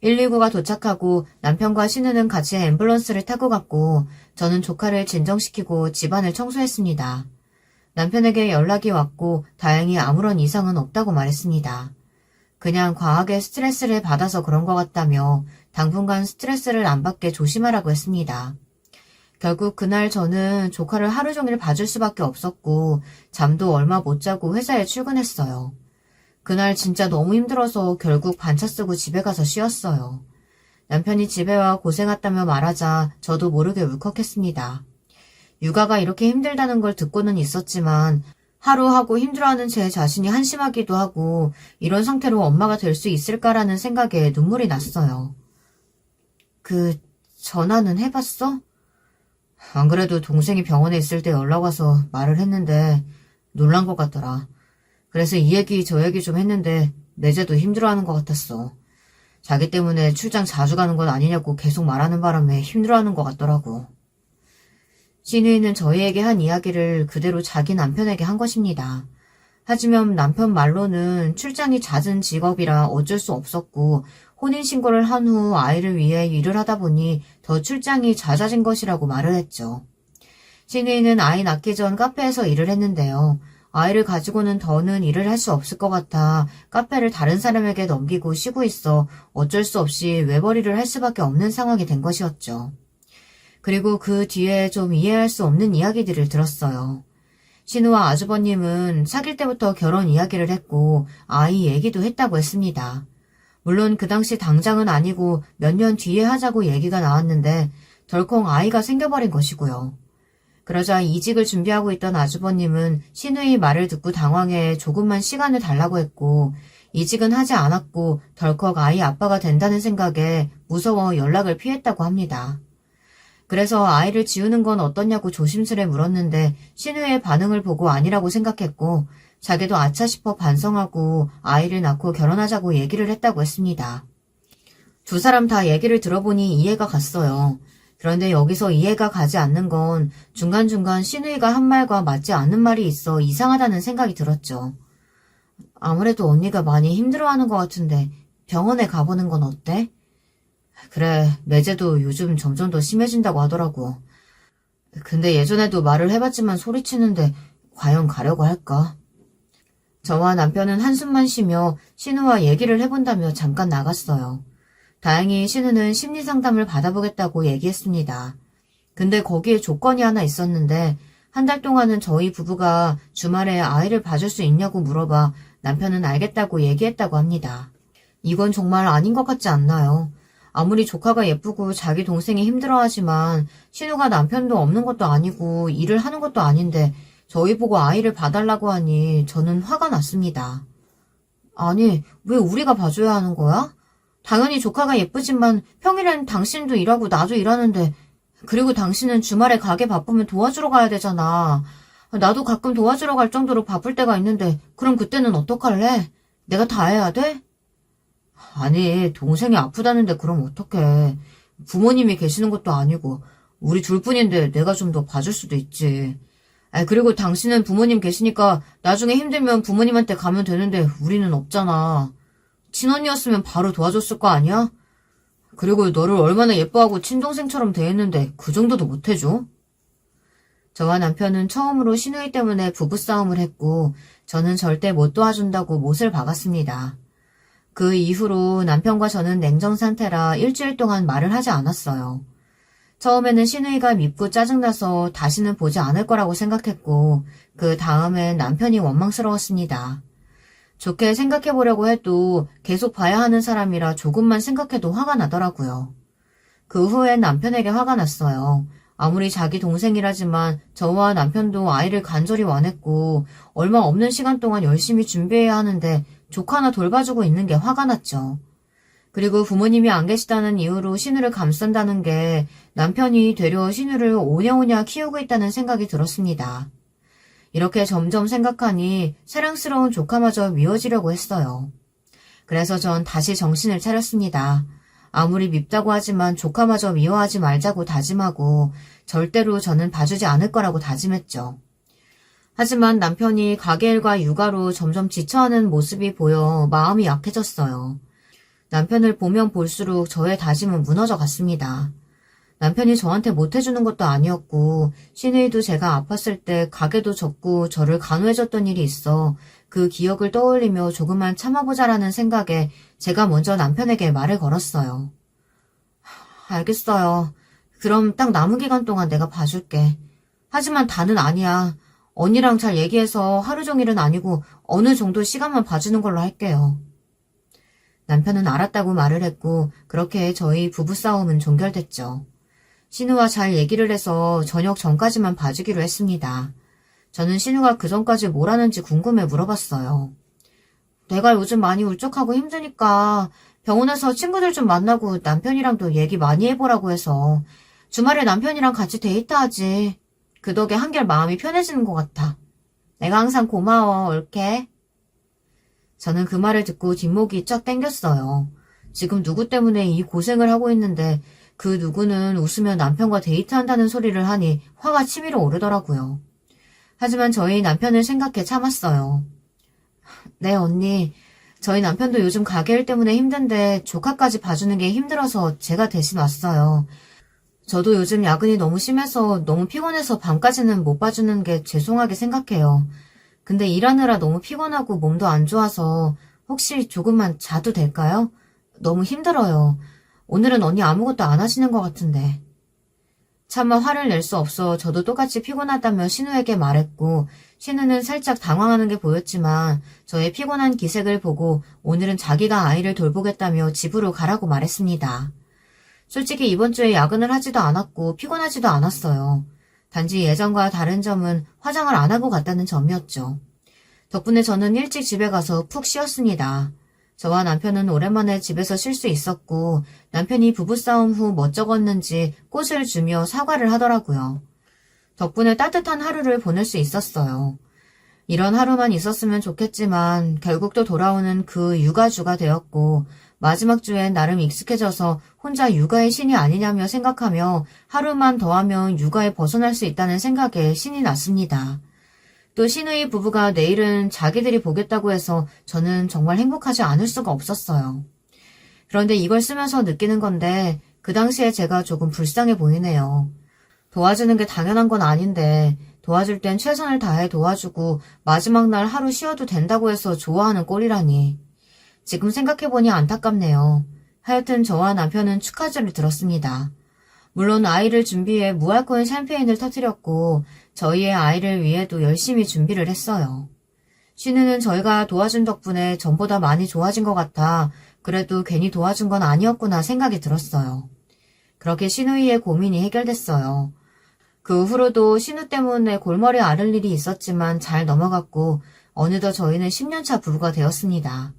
119가 도착하고 남편과 신우는 같이 앰뷸런스를 타고 갔고 저는 조카를 진정시키고 집안을 청소했습니다. 남편에게 연락이 왔고 다행히 아무런 이상은 없다고 말했습니다. 그냥 과하게 스트레스를 받아서 그런 것 같다며 당분간 스트레스를 안 받게 조심하라고 했습니다. 결국 그날 저는 조카를 하루 종일 봐줄 수밖에 없었고 잠도 얼마 못 자고 회사에 출근했어요. 그날 진짜 너무 힘들어서 결국 반차 쓰고 집에 가서 쉬었어요. 남편이 집에 와 고생했다며 말하자 저도 모르게 울컥했습니다. 육아가 이렇게 힘들다는 걸 듣고는 있었지만 하루하고 힘들어하는 제 자신이 한심하기도 하고 이런 상태로 엄마가 될 수 있을까라는 생각에 눈물이 났어요. 전화는 해봤어? 안 그래도 동생이 병원에 있을 때 연락 와서 말을 했는데 놀란 것 같더라. 그래서 이 얘기 저 얘기 좀 했는데 내재도 힘들어하는 것 같았어. 자기 때문에 출장 자주 가는 건 아니냐고 계속 말하는 바람에 힘들어하는 것 같더라고. 신우이는 저희에게 한 이야기를 그대로 자기 남편에게 한 것입니다. 하지만 남편 말로는 출장이 잦은 직업이라 어쩔 수 없었고 혼인신고를 한 후 아이를 위해 일을 하다 보니 더 출장이 잦아진 것이라고 말을 했죠. 신우이는 아이 낳기 전 카페에서 일을 했는데요. 아이를 가지고는 더는 일을 할 수 없을 것 같아 카페를 다른 사람에게 넘기고 쉬고 있어 어쩔 수 없이 외벌이를 할 수밖에 없는 상황이 된 것이었죠. 그리고 그 뒤에 좀 이해할 수 없는 이야기들을 들었어요. 신우와 아주버님은 사귈 때부터 결혼 이야기를 했고 아이 얘기도 했다고 했습니다. 물론 그 당시 당장은 아니고 몇 년 뒤에 하자고 얘기가 나왔는데 덜컹 아이가 생겨버린 것이고요. 그러자 이직을 준비하고 있던 아주버님은 신우의 말을 듣고 당황해 조금만 시간을 달라고 했고 이직은 하지 않았고 덜컥 아이 아빠가 된다는 생각에 무서워 연락을 피했다고 합니다. 그래서 아이를 지우는 건 어떠냐고 조심스레 물었는데 신우의 반응을 보고 아니라고 생각했고 자기도 아차 싶어 반성하고 아이를 낳고 결혼하자고 얘기를 했다고 했습니다. 두 사람 다 얘기를 들어보니 이해가 갔어요. 그런데 여기서 이해가 가지 않는 건 중간중간 신우이가 한 말과 맞지 않는 말이 있어 이상하다는 생각이 들었죠. 아무래도 언니가 많이 힘들어하는 것 같은데 병원에 가보는 건 어때? 그래, 내재도 요즘 점점 더 심해진다고 하더라고. 근데 예전에도 말을 해봤지만 소리치는데 과연 가려고 할까? 저와 남편은 한숨만 쉬며 신우와 얘기를 해본다며 잠깐 나갔어요. 다행히 신우는 심리상담을 받아보겠다고 얘기했습니다. 근데 거기에 조건이 하나 있었는데 한 달 동안은 저희 부부가 주말에 아이를 봐줄 수 있냐고 물어봐 남편은 알겠다고 얘기했다고 합니다. 이건 정말 아닌 것 같지 않나요? 아무리 조카가 예쁘고 자기 동생이 힘들어하지만 신우가 남편도 없는 것도 아니고 일을 하는 것도 아닌데 저희 보고 아이를 봐달라고 하니 저는 화가 났습니다. 아니, 왜 우리가 봐줘야 하는 거야? 당연히 조카가 예쁘지만 평일엔 당신도 일하고 나도 일하는데 그리고 당신은 주말에 가게 바쁘면 도와주러 가야 되잖아. 나도 가끔 도와주러 갈 정도로 바쁠 때가 있는데 그럼 그때는 어떡할래? 내가 다 해야 돼? 아니, 동생이 아프다는데 그럼 어떡해. 부모님이 계시는 것도 아니고 우리 둘뿐인데 내가 좀 더 봐줄 수도 있지. 그리고 당신은 부모님 계시니까 나중에 힘들면 부모님한테 가면 되는데 우리는 없잖아. 친언니였으면 바로 도와줬을 거 아니야? 그리고 너를 얼마나 예뻐하고 친동생처럼 대했는데 그 정도도 못해줘? 저와 남편은 처음으로 신우이 때문에 부부싸움을 했고 저는 절대 못 도와준다고 못을 박았습니다. 그 이후로 남편과 저는 냉정 상태라 일주일 동안 말을 하지 않았어요. 처음에는 신우이가 밉고 짜증나서 다시는 보지 않을 거라고 생각했고 그 다음엔 남편이 원망스러웠습니다. 좋게 생각해보려고 해도 계속 봐야 하는 사람이라 조금만 생각해도 화가 나더라고요. 그 후엔 남편에게 화가 났어요. 아무리 자기 동생이라지만 저와 남편도 아이를 간절히 원했고 얼마 없는 시간 동안 열심히 준비해야 하는데 조카나 돌봐주고 있는 게 화가 났죠. 그리고 부모님이 안 계시다는 이유로 신우를 감싼다는 게 남편이 되려 신우를 오냐오냐 키우고 있다는 생각이 들었습니다. 이렇게 점점 생각하니 사랑스러운 조카마저 미워지려고 했어요. 그래서 전 다시 정신을 차렸습니다. 아무리 밉다고 하지만 조카마저 미워하지 말자고 다짐하고 절대로 저는 봐주지 않을 거라고 다짐했죠. 하지만 남편이 가게 일과 육아로 점점 지쳐하는 모습이 보여 마음이 약해졌어요. 남편을 보면 볼수록 저의 다짐은 무너져 갔습니다. 남편이 저한테 못해주는 것도 아니었고 시누이도 제가 아팠을 때 가게도 접고 저를 간호해줬던 일이 있어 그 기억을 떠올리며 조금만 참아보자라는 생각에 제가 먼저 남편에게 말을 걸었어요. 알겠어요. 그럼 딱 남은 기간 동안 내가 봐줄게. 하지만 다는 아니야. 언니랑 잘 얘기해서 하루 종일은 아니고 어느 정도 시간만 봐주는 걸로 할게요. 남편은 알았다고 말을 했고 그렇게 저희 부부싸움은 종결됐죠. 신우와 잘 얘기를 해서 저녁 전까지만 봐주기로 했습니다. 저는 신우가 그 전까지 뭘 하는지 궁금해 물어봤어요. 내가 요즘 많이 울적하고 힘드니까 병원에서 친구들 좀 만나고 남편이랑도 얘기 많이 해보라고 해서 주말에 남편이랑 같이 데이트하지. 그 덕에 한결 마음이 편해지는 것 같아. 내가 항상 고마워, 올케. 저는 그 말을 듣고 뒷목이 쫙 땡겼어요. 지금 누구 때문에 이 고생을 하고 있는데 그 누구는 웃으며 남편과 데이트한다는 소리를 하니 화가 치밀어 오르더라고요. 하지만 저희 남편을 생각해 참았어요. 네, 언니. 저희 남편도 요즘 가게 일 때문에 힘든데 조카까지 봐주는 게 힘들어서 제가 대신 왔어요. 저도 요즘 야근이 너무 심해서 너무 피곤해서 밤까지는 못 봐주는 게 죄송하게 생각해요. 근데 일하느라 너무 피곤하고 몸도 안 좋아서 혹시 조금만 자도 될까요? 너무 힘들어요. 오늘은 언니 아무것도 안 하시는 것 같은데. 차마 화를 낼 수 없어 저도 똑같이 피곤하다며 신우에게 말했고 신우는 살짝 당황하는 게 보였지만 저의 피곤한 기색을 보고 오늘은 자기가 아이를 돌보겠다며 집으로 가라고 말했습니다. 솔직히 이번 주에 야근을 하지도 않았고 피곤하지도 않았어요. 단지 예전과 다른 점은 화장을 안 하고 갔다는 점이었죠. 덕분에 저는 일찍 집에 가서 푹 쉬었습니다. 저와 남편은 오랜만에 집에서 쉴 수 있었고 남편이 부부싸움 후 멋쩍었는지 꽃을 주며 사과를 하더라고요. 덕분에 따뜻한 하루를 보낼 수 있었어요. 이런 하루만 있었으면 좋겠지만 결국 또 돌아오는 그 육아주가 되었고 마지막 주엔 나름 익숙해져서 혼자 육아의 신이 아니냐며 생각하며 하루만 더 하면 육아에 벗어날 수 있다는 생각에 신이 났습니다. 또 신우이 부부가 내일은 자기들이 보겠다고 해서 저는 정말 행복하지 않을 수가 없었어요. 그런데 이걸 쓰면서 느끼는 건데 그 당시에 제가 조금 불쌍해 보이네요. 도와주는 게 당연한 건 아닌데 도와줄 땐 최선을 다해 도와주고 마지막 날 하루 쉬어도 된다고 해서 좋아하는 꼴이라니. 지금 생각해보니 안타깝네요. 하여튼 저와 남편은 축하주를 들었습니다. 물론 아이를 준비해 무알코올 샴페인을 터뜨렸고 저희의 아이를 위해도 열심히 준비를 했어요. 신우는 저희가 도와준 덕분에 전보다 많이 좋아진 것 같아 그래도 괜히 도와준 건 아니었구나 생각이 들었어요. 그렇게 신우이의 고민이 해결됐어요. 그 후로도 신우 때문에 골머리 앓을 일이 있었지만 잘 넘어갔고 어느덧 저희는 10년차 부부가 되었습니다.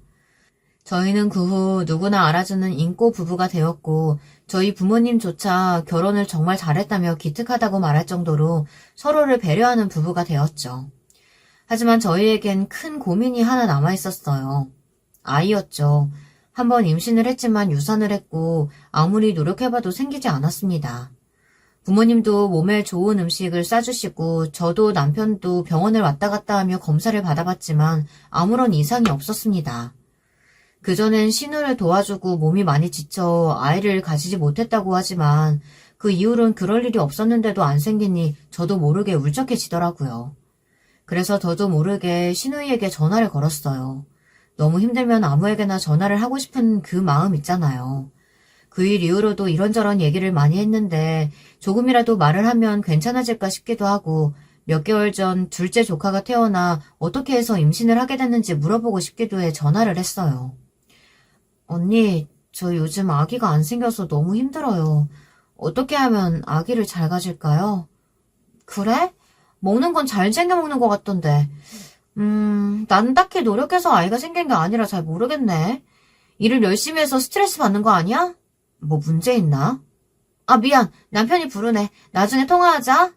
저희는 그 후 누구나 알아주는 인꼬 부부가 되었고 저희 부모님조차 결혼을 정말 잘했다며 기특하다고 말할 정도로 서로를 배려하는 부부가 되었죠. 하지만 저희에겐 큰 고민이 하나 남아있었어요. 아이였죠. 한번 임신을 했지만 유산을 했고 아무리 노력해봐도 생기지 않았습니다. 부모님도 몸에 좋은 음식을 싸주시고 저도 남편도 병원을 왔다 갔다 하며 검사를 받아봤지만 아무런 이상이 없었습니다. 그전엔 신우를 도와주고 몸이 많이 지쳐 아이를 가지지 못했다고 하지만 그 이후로는 그럴 일이 없었는데도 안 생기니 저도 모르게 울적해지더라고요. 그래서 저도 모르게 신우이에게 전화를 걸었어요. 너무 힘들면 아무에게나 전화를 하고 싶은 그 마음 있잖아요. 그 일 이후로도 이런저런 얘기를 많이 했는데 조금이라도 말을 하면 괜찮아질까 싶기도 하고 몇 개월 전 둘째 조카가 태어나 어떻게 해서 임신을 하게 됐는지 물어보고 싶기도 해 전화를 했어요. 언니, 저 요즘 아기가 안 생겨서 너무 힘들어요. 어떻게 하면 아기를 잘 가질까요? 그래? 먹는 건 잘 챙겨 먹는 것 같던데. 나는 딱히 노력해서 아이가 생긴 게 아니라 잘 모르겠네. 일을 열심히 해서 스트레스 받는 거 아니야? 뭐 문제 있나? 아, 미안. 남편이 부르네. 나중에 통화하자.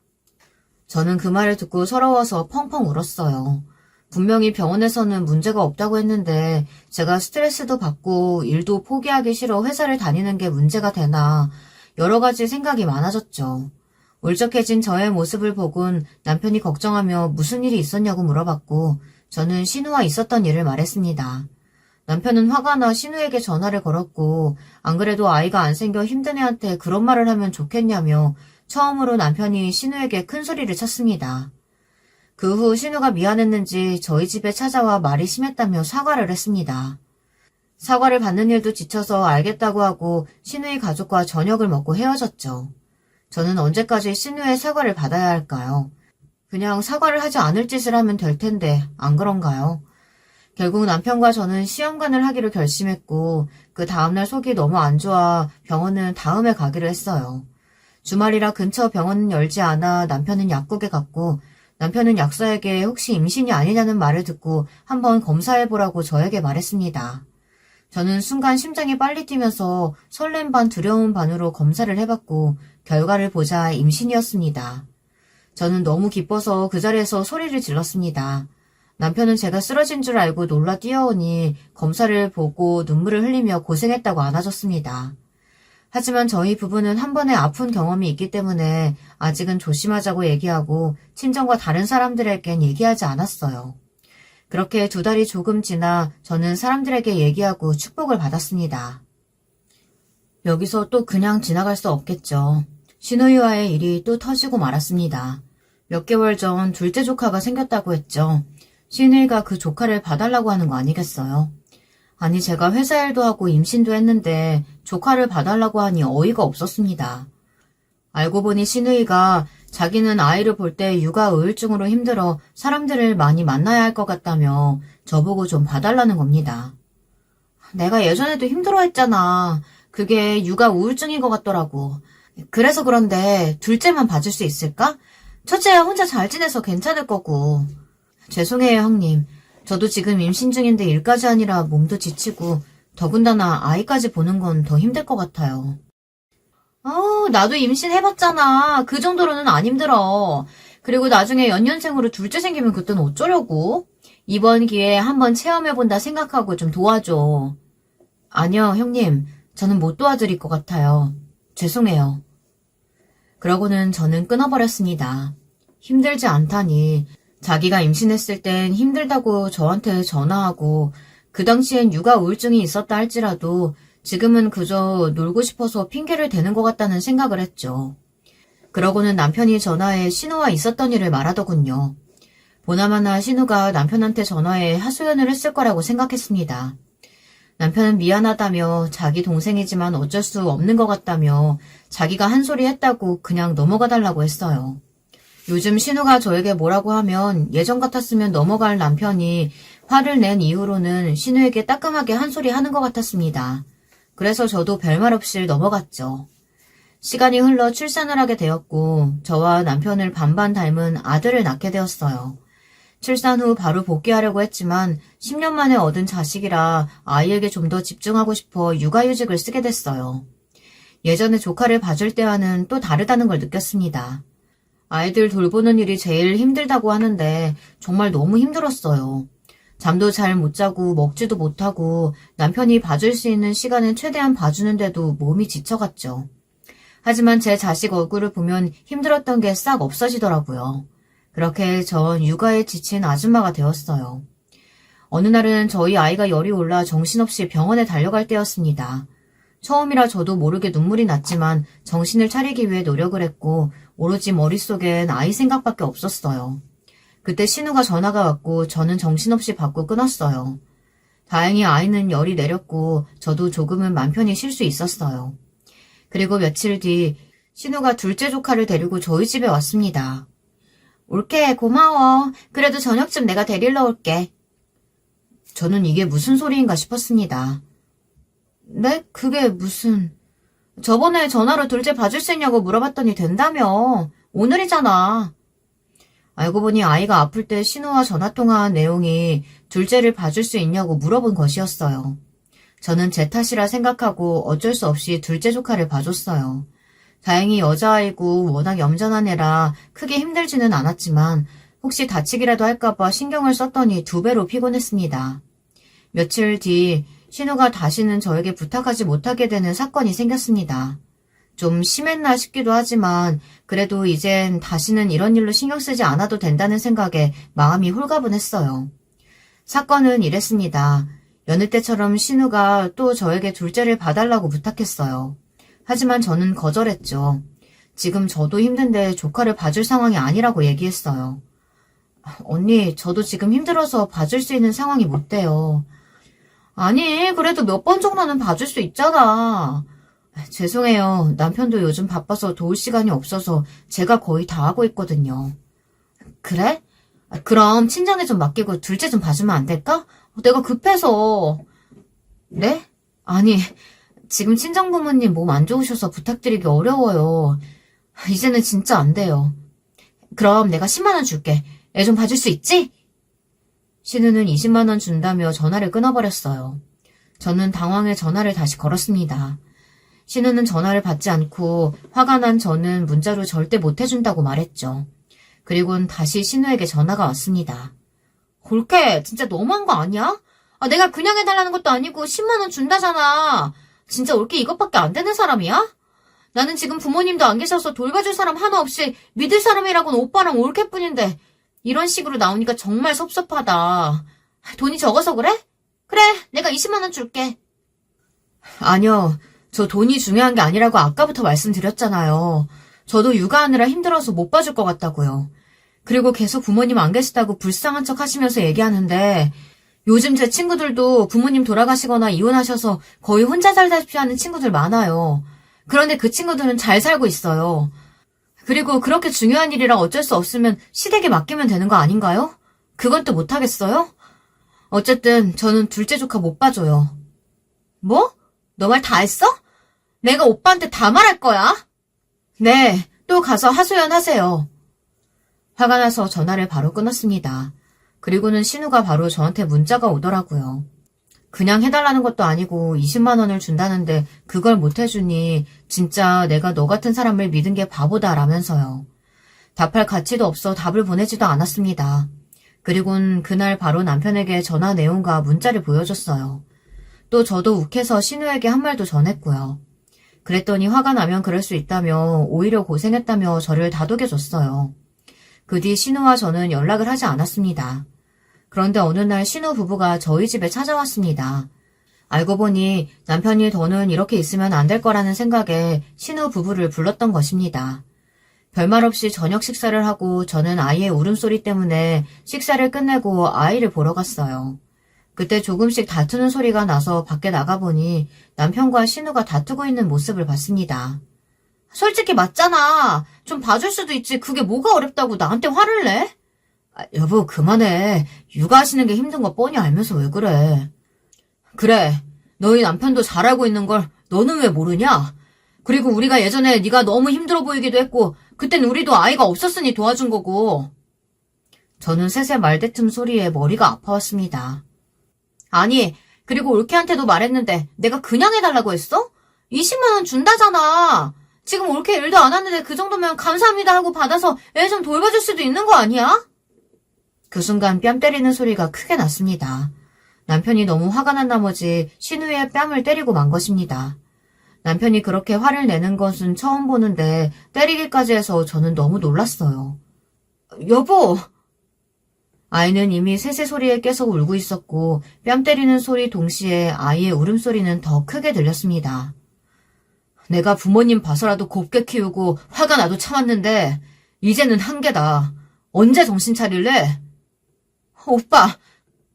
저는 그 말을 듣고 서러워서 펑펑 울었어요. 분명히 병원에서는 문제가 없다고 했는데 제가 스트레스도 받고 일도 포기하기 싫어 회사를 다니는 게 문제가 되나 여러 가지 생각이 많아졌죠. 울적해진 저의 모습을 보곤 남편이 걱정하며 무슨 일이 있었냐고 물어봤고 저는 신우와 있었던 일을 말했습니다. 남편은 화가 나 신우에게 전화를 걸었고 안 그래도 아이가 안 생겨 힘든 애한테 그런 말을 하면 좋겠냐며 처음으로 남편이 신우에게 큰 소리를 쳤습니다. 그 후 신우가 미안했는지 저희 집에 찾아와 말이 심했다며 사과를 했습니다. 사과를 받는 일도 지쳐서 알겠다고 하고 신우의 가족과 저녁을 먹고 헤어졌죠. 저는 언제까지 신우의 사과를 받아야 할까요? 그냥 사과를 하지 않을 짓을 하면 될 텐데 안 그런가요? 결국 남편과 저는 시험관을 하기로 결심했고 그 다음날 속이 너무 안 좋아 병원은 다음에 가기로 했어요. 주말이라 근처 병원은 열지 않아 남편은 약국에 갔고 남편은 약사에게 혹시 임신이 아니냐는 말을 듣고 한번 검사해보라고 저에게 말했습니다. 저는 순간 심장이 빨리 뛰면서 설렘 반 두려움 반으로 검사를 해봤고 결과를 보자 임신이었습니다. 저는 너무 기뻐서 그 자리에서 소리를 질렀습니다. 남편은 제가 쓰러진 줄 알고 놀라 뛰어오니 검사를 보고 눈물을 흘리며 고생했다고 안아줬습니다. 하지만 저희 부부는 한 번의 아픈 경험이 있기 때문에 아직은 조심하자고 얘기하고 친정과 다른 사람들에겐 얘기하지 않았어요. 그렇게 2달이 조금 지나 저는 사람들에게 얘기하고 축복을 받았습니다. 여기서 또 그냥 지나갈 수 없겠죠. 신우이와의 일이 또 터지고 말았습니다. 몇 개월 전 둘째 조카가 생겼다고 했죠. 신우이가 그 조카를 봐달라고 하는 거 아니겠어요? 아니 제가 회사 일도 하고 임신도 했는데 조카를 봐달라고 하니 어이가 없었습니다. 알고 보니 신우이가 자기는 아이를 볼 때 육아 우울증으로 힘들어 사람들을 많이 만나야 할 것 같다며 저보고 좀 봐달라는 겁니다. 내가 예전에도 힘들어했잖아. 그게 육아 우울증인 것 같더라고. 그래서 그런데 둘째만 봐줄 수 있을까? 첫째야 혼자 잘 지내서 괜찮을 거고. 죄송해요 형님. 저도 지금 임신 중인데 일까지 아니라 몸도 지치고 더군다나 아이까지 보는 건 더 힘들 것 같아요. 나도 임신해봤잖아. 그 정도로는 안 힘들어. 그리고 나중에 연년생으로 둘째 생기면 그때는 어쩌려고? 이번 기회에 한번 체험해본다 생각하고 좀 도와줘. 아니요, 형님. 저는 못 도와드릴 것 같아요. 죄송해요. 그러고는 저는 끊어버렸습니다. 힘들지 않다니. 자기가 임신했을 땐 힘들다고 저한테 전화하고 그 당시엔 육아 우울증이 있었다 할지라도 지금은 그저 놀고 싶어서 핑계를 대는 것 같다는 생각을 했죠. 그러고는 남편이 전화해 신우와 있었던 일을 말하더군요. 보나마나 신우가 남편한테 전화해 하소연을 했을 거라고 생각했습니다. 남편은 미안하다며 자기 동생이지만 어쩔 수 없는 것 같다며 자기가 한 소리 했다고 그냥 넘어가 달라고 했어요. 요즘 신우가 저에게 뭐라고 하면 예전 같았으면 넘어갈 남편이 화를 낸 이후로는 신우에게 따끔하게 한 소리 하는 것 같았습니다. 그래서 저도 별말 없이 넘어갔죠. 시간이 흘러 출산을 하게 되었고 저와 남편을 반반 닮은 아들을 낳게 되었어요. 출산 후 바로 복귀하려고 했지만 10년 만에 얻은 자식이라 아이에게 좀 더 집중하고 싶어 육아휴직을 쓰게 됐어요. 예전에 조카를 봐줄 때와는 또 다르다는 걸 느꼈습니다. 아이들 돌보는 일이 제일 힘들다고 하는데 정말 너무 힘들었어요. 잠도 잘 못 자고 먹지도 못하고 남편이 봐줄 수 있는 시간은 최대한 봐주는데도 몸이 지쳐갔죠. 하지만 제 자식 얼굴을 보면 힘들었던 게 싹 없어지더라고요. 그렇게 전 육아에 지친 아줌마가 되었어요. 어느 날은 저희 아이가 열이 올라 정신없이 병원에 달려갈 때였습니다. 처음이라 저도 모르게 눈물이 났지만 정신을 차리기 위해 노력을 했고 오로지 머릿속엔 아이 생각밖에 없었어요. 그때 신우가 전화가 왔고 저는 정신없이 받고 끊었어요. 다행히 아이는 열이 내렸고 저도 조금은 맘 편히 쉴 수 있었어요. 그리고 며칠 뒤 신우가 둘째 조카를 데리고 저희 집에 왔습니다. 올게 고마워. 그래도 저녁쯤 내가 데리러 올게. 저는 이게 무슨 소리인가 싶었습니다. 네? 그게 무슨... 저번에 전화로 둘째 봐줄 수 있냐고 물어봤더니 된다며. 오늘이잖아. 알고 보니 아이가 아플 때 신우와 전화통화한 내용이 둘째를 봐줄 수 있냐고 물어본 것이었어요. 저는 제 탓이라 생각하고 어쩔 수 없이 둘째 조카를 봐줬어요. 다행히 여자아이고 워낙 얌전한 애라 크게 힘들지는 않았지만 혹시 다치기라도 할까봐 신경을 썼더니 2배로 피곤했습니다. 며칠 뒤 신우가 다시는 저에게 부탁하지 못하게 되는 사건이 생겼습니다. 좀 심했나 싶기도 하지만 그래도 이젠 다시는 이런 일로 신경 쓰지 않아도 된다는 생각에 마음이 홀가분했어요. 사건은 이랬습니다. 여느 때처럼 신우가 또 저에게 둘째를 봐달라고 부탁했어요. 하지만 저는 거절했죠. 지금 저도 힘든데 조카를 봐줄 상황이 아니라고 얘기했어요. 언니, 저도 지금 힘들어서 봐줄 수 있는 상황이 못 돼요. 아니, 그래도 몇 번 정도는 봐줄 수 있잖아. 죄송해요. 남편도 요즘 바빠서 도울 시간이 없어서 제가 거의 다 하고 있거든요. 그래? 그럼 친정에 좀 맡기고 둘째 좀 봐주면 안 될까? 내가 급해서. 네? 아니, 지금 친정부모님 몸 안 좋으셔서 부탁드리기 어려워요. 이제는 진짜 안 돼요. 그럼 내가 10만 원 줄게. 애 좀 봐줄 수 있지? 신우는 20만 원 준다며 전화를 끊어버렸어요. 저는 당황해 전화를 다시 걸었습니다. 신우는 전화를 받지 않고 화가 난 저는 문자로 절대 못 해준다고 말했죠. 그리고는 다시 신우에게 전화가 왔습니다. 골케, 진짜 너무한 거 아니야? 내가 그냥 해달라는 것도 아니고 10만 원 준다잖아. 진짜 올게 이것밖에 안 되는 사람이야? 나는 지금 부모님도 안 계셔서 돌봐줄 사람 하나 없이 믿을 사람이라고는 오빠랑 올케뿐인데 이런 식으로 나오니까 정말 섭섭하다. 돈이 적어서 그래? 그래, 내가 20만 원 줄게. 아니요, 저 돈이 중요한 게 아니라고 아까부터 말씀드렸잖아요. 저도 육아하느라 힘들어서 못 봐줄 것 같다고요. 그리고 계속 부모님 안 계시다고 불쌍한 척 하시면서 얘기하는데 요즘 제 친구들도 부모님 돌아가시거나 이혼하셔서 거의 혼자 살다시피 하는 친구들 많아요. 그런데 그 친구들은 잘 살고 있어요. 그리고 그렇게 중요한 일이라 어쩔 수 없으면 시댁에 맡기면 되는 거 아닌가요? 그건 또 못하겠어요? 어쨌든 저는 둘째 조카 못 봐줘요. 뭐? 너 말 다 했어? 내가 오빠한테 다 말할 거야? 네, 또 가서 하소연 하세요. 화가 나서 전화를 바로 끊었습니다. 그리고는 신우가 바로 저한테 문자가 오더라고요. 그냥 해달라는 것도 아니고 20만 원을 준다는데 그걸 못 해주니 진짜 내가 너 같은 사람을 믿은 게 바보다라면서요. 답할 가치도 없어 답을 보내지도 않았습니다. 그리고는 그날 바로 남편에게 전화 내용과 문자를 보여줬어요. 또 저도 욱해서 신우에게 한 말도 전했고요. 그랬더니 화가 나면 그럴 수 있다며 오히려 고생했다며 저를 다독여줬어요. 그 뒤 신우와 저는 연락을 하지 않았습니다. 그런데 어느 날 신우 부부가 저희 집에 찾아왔습니다. 알고 보니 남편이 더는 이렇게 있으면 안 될 거라는 생각에 신우 부부를 불렀던 것입니다. 별말 없이 저녁 식사를 하고 저는 아이의 울음소리 때문에 식사를 끝내고 아이를 보러 갔어요. 그때 조금씩 다투는 소리가 나서 밖에 나가보니 남편과 신우가 다투고 있는 모습을 봤습니다. 솔직히 맞잖아. 좀 봐줄 수도 있지. 그게 뭐가 어렵다고 나한테 화를 내? 여보, 그만해. 육아하시는 게 힘든 거 뻔히 알면서 왜 그래? 그래, 너희 남편도 잘 알고 있는 걸 너는 왜 모르냐? 그리고 우리가 예전에 네가 너무 힘들어 보이기도 했고 그땐 우리도 아이가 없었으니 도와준 거고. 저는 셋의 말대틈 소리에 머리가 아파왔습니다. 아니, 그리고 올케한테도 말했는데 내가 그냥 해달라고 했어? 20만 원 준다잖아. 지금 올케 일도 안 하는데 그 정도면 감사합니다 하고 받아서 애 좀 돌봐줄 수도 있는 거 아니야? 그 순간 뺨 때리는 소리가 크게 났습니다. 남편이 너무 화가 난 나머지 신우의 뺨을 때리고 만 것입니다. 남편이 그렇게 화를 내는 것은 처음 보는데 때리기까지 해서 저는 너무 놀랐어요. 여보! 아이는 이미 셋의 소리에 깨서 울고 있었고 뺨 때리는 소리 동시에 아이의 울음소리는 더 크게 들렸습니다. 내가 부모님 봐서라도 곱게 키우고 화가 나도 참았는데 이제는 한계다. 언제 정신 차릴래? 오빠,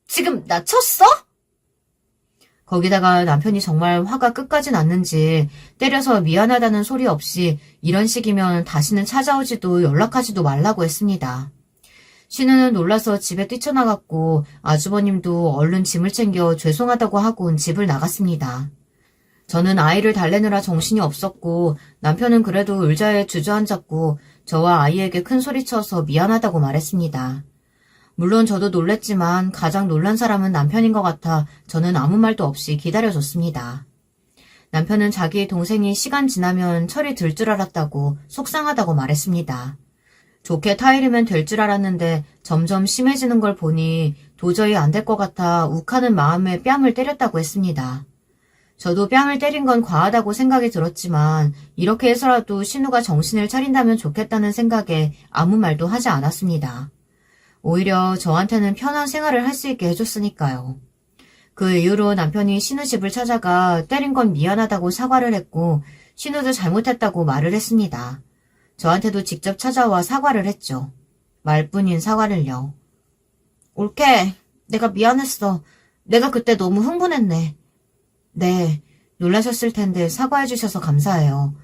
지금 나 쳤어? 거기다가 남편이 정말 화가 끝까지 났는지 때려서 미안하다는 소리 없이 이런 식이면 다시는 찾아오지도 연락하지도 말라고 했습니다. 신우는 놀라서 집에 뛰쳐나갔고 아주버님도 얼른 짐을 챙겨 죄송하다고 하곤 집을 나갔습니다. 저는 아이를 달래느라 정신이 없었고 남편은 그래도 의자에 주저앉았고 저와 아이에게 큰 소리쳐서 미안하다고 말했습니다. 물론 저도 놀랬지만 가장 놀란 사람은 남편인 것 같아 저는 아무 말도 없이 기다려줬습니다. 남편은 자기 동생이 시간 지나면 철이 들 줄 알았다고 속상하다고 말했습니다. 좋게 타이르면 될 줄 알았는데 점점 심해지는 걸 보니 도저히 안 될 것 같아 욱하는 마음에 뺨을 때렸다고 했습니다. 저도 뺨을 때린 건 과하다고 생각이 들었지만 이렇게 해서라도 신우가 정신을 차린다면 좋겠다는 생각에 아무 말도 하지 않았습니다. 오히려 저한테는 편한 생활을 할 수 있게 해줬으니까요. 그 이후로 남편이 신우 집을 찾아가 때린 건 미안하다고 사과를 했고 신우도 잘못했다고 말을 했습니다. 저한테도 직접 찾아와 사과를 했죠. 말뿐인 사과를요. 올케, 내가 미안했어. 내가 그때 너무 흥분했네. 네, 놀라셨을 텐데 사과해 주셔서 감사해요.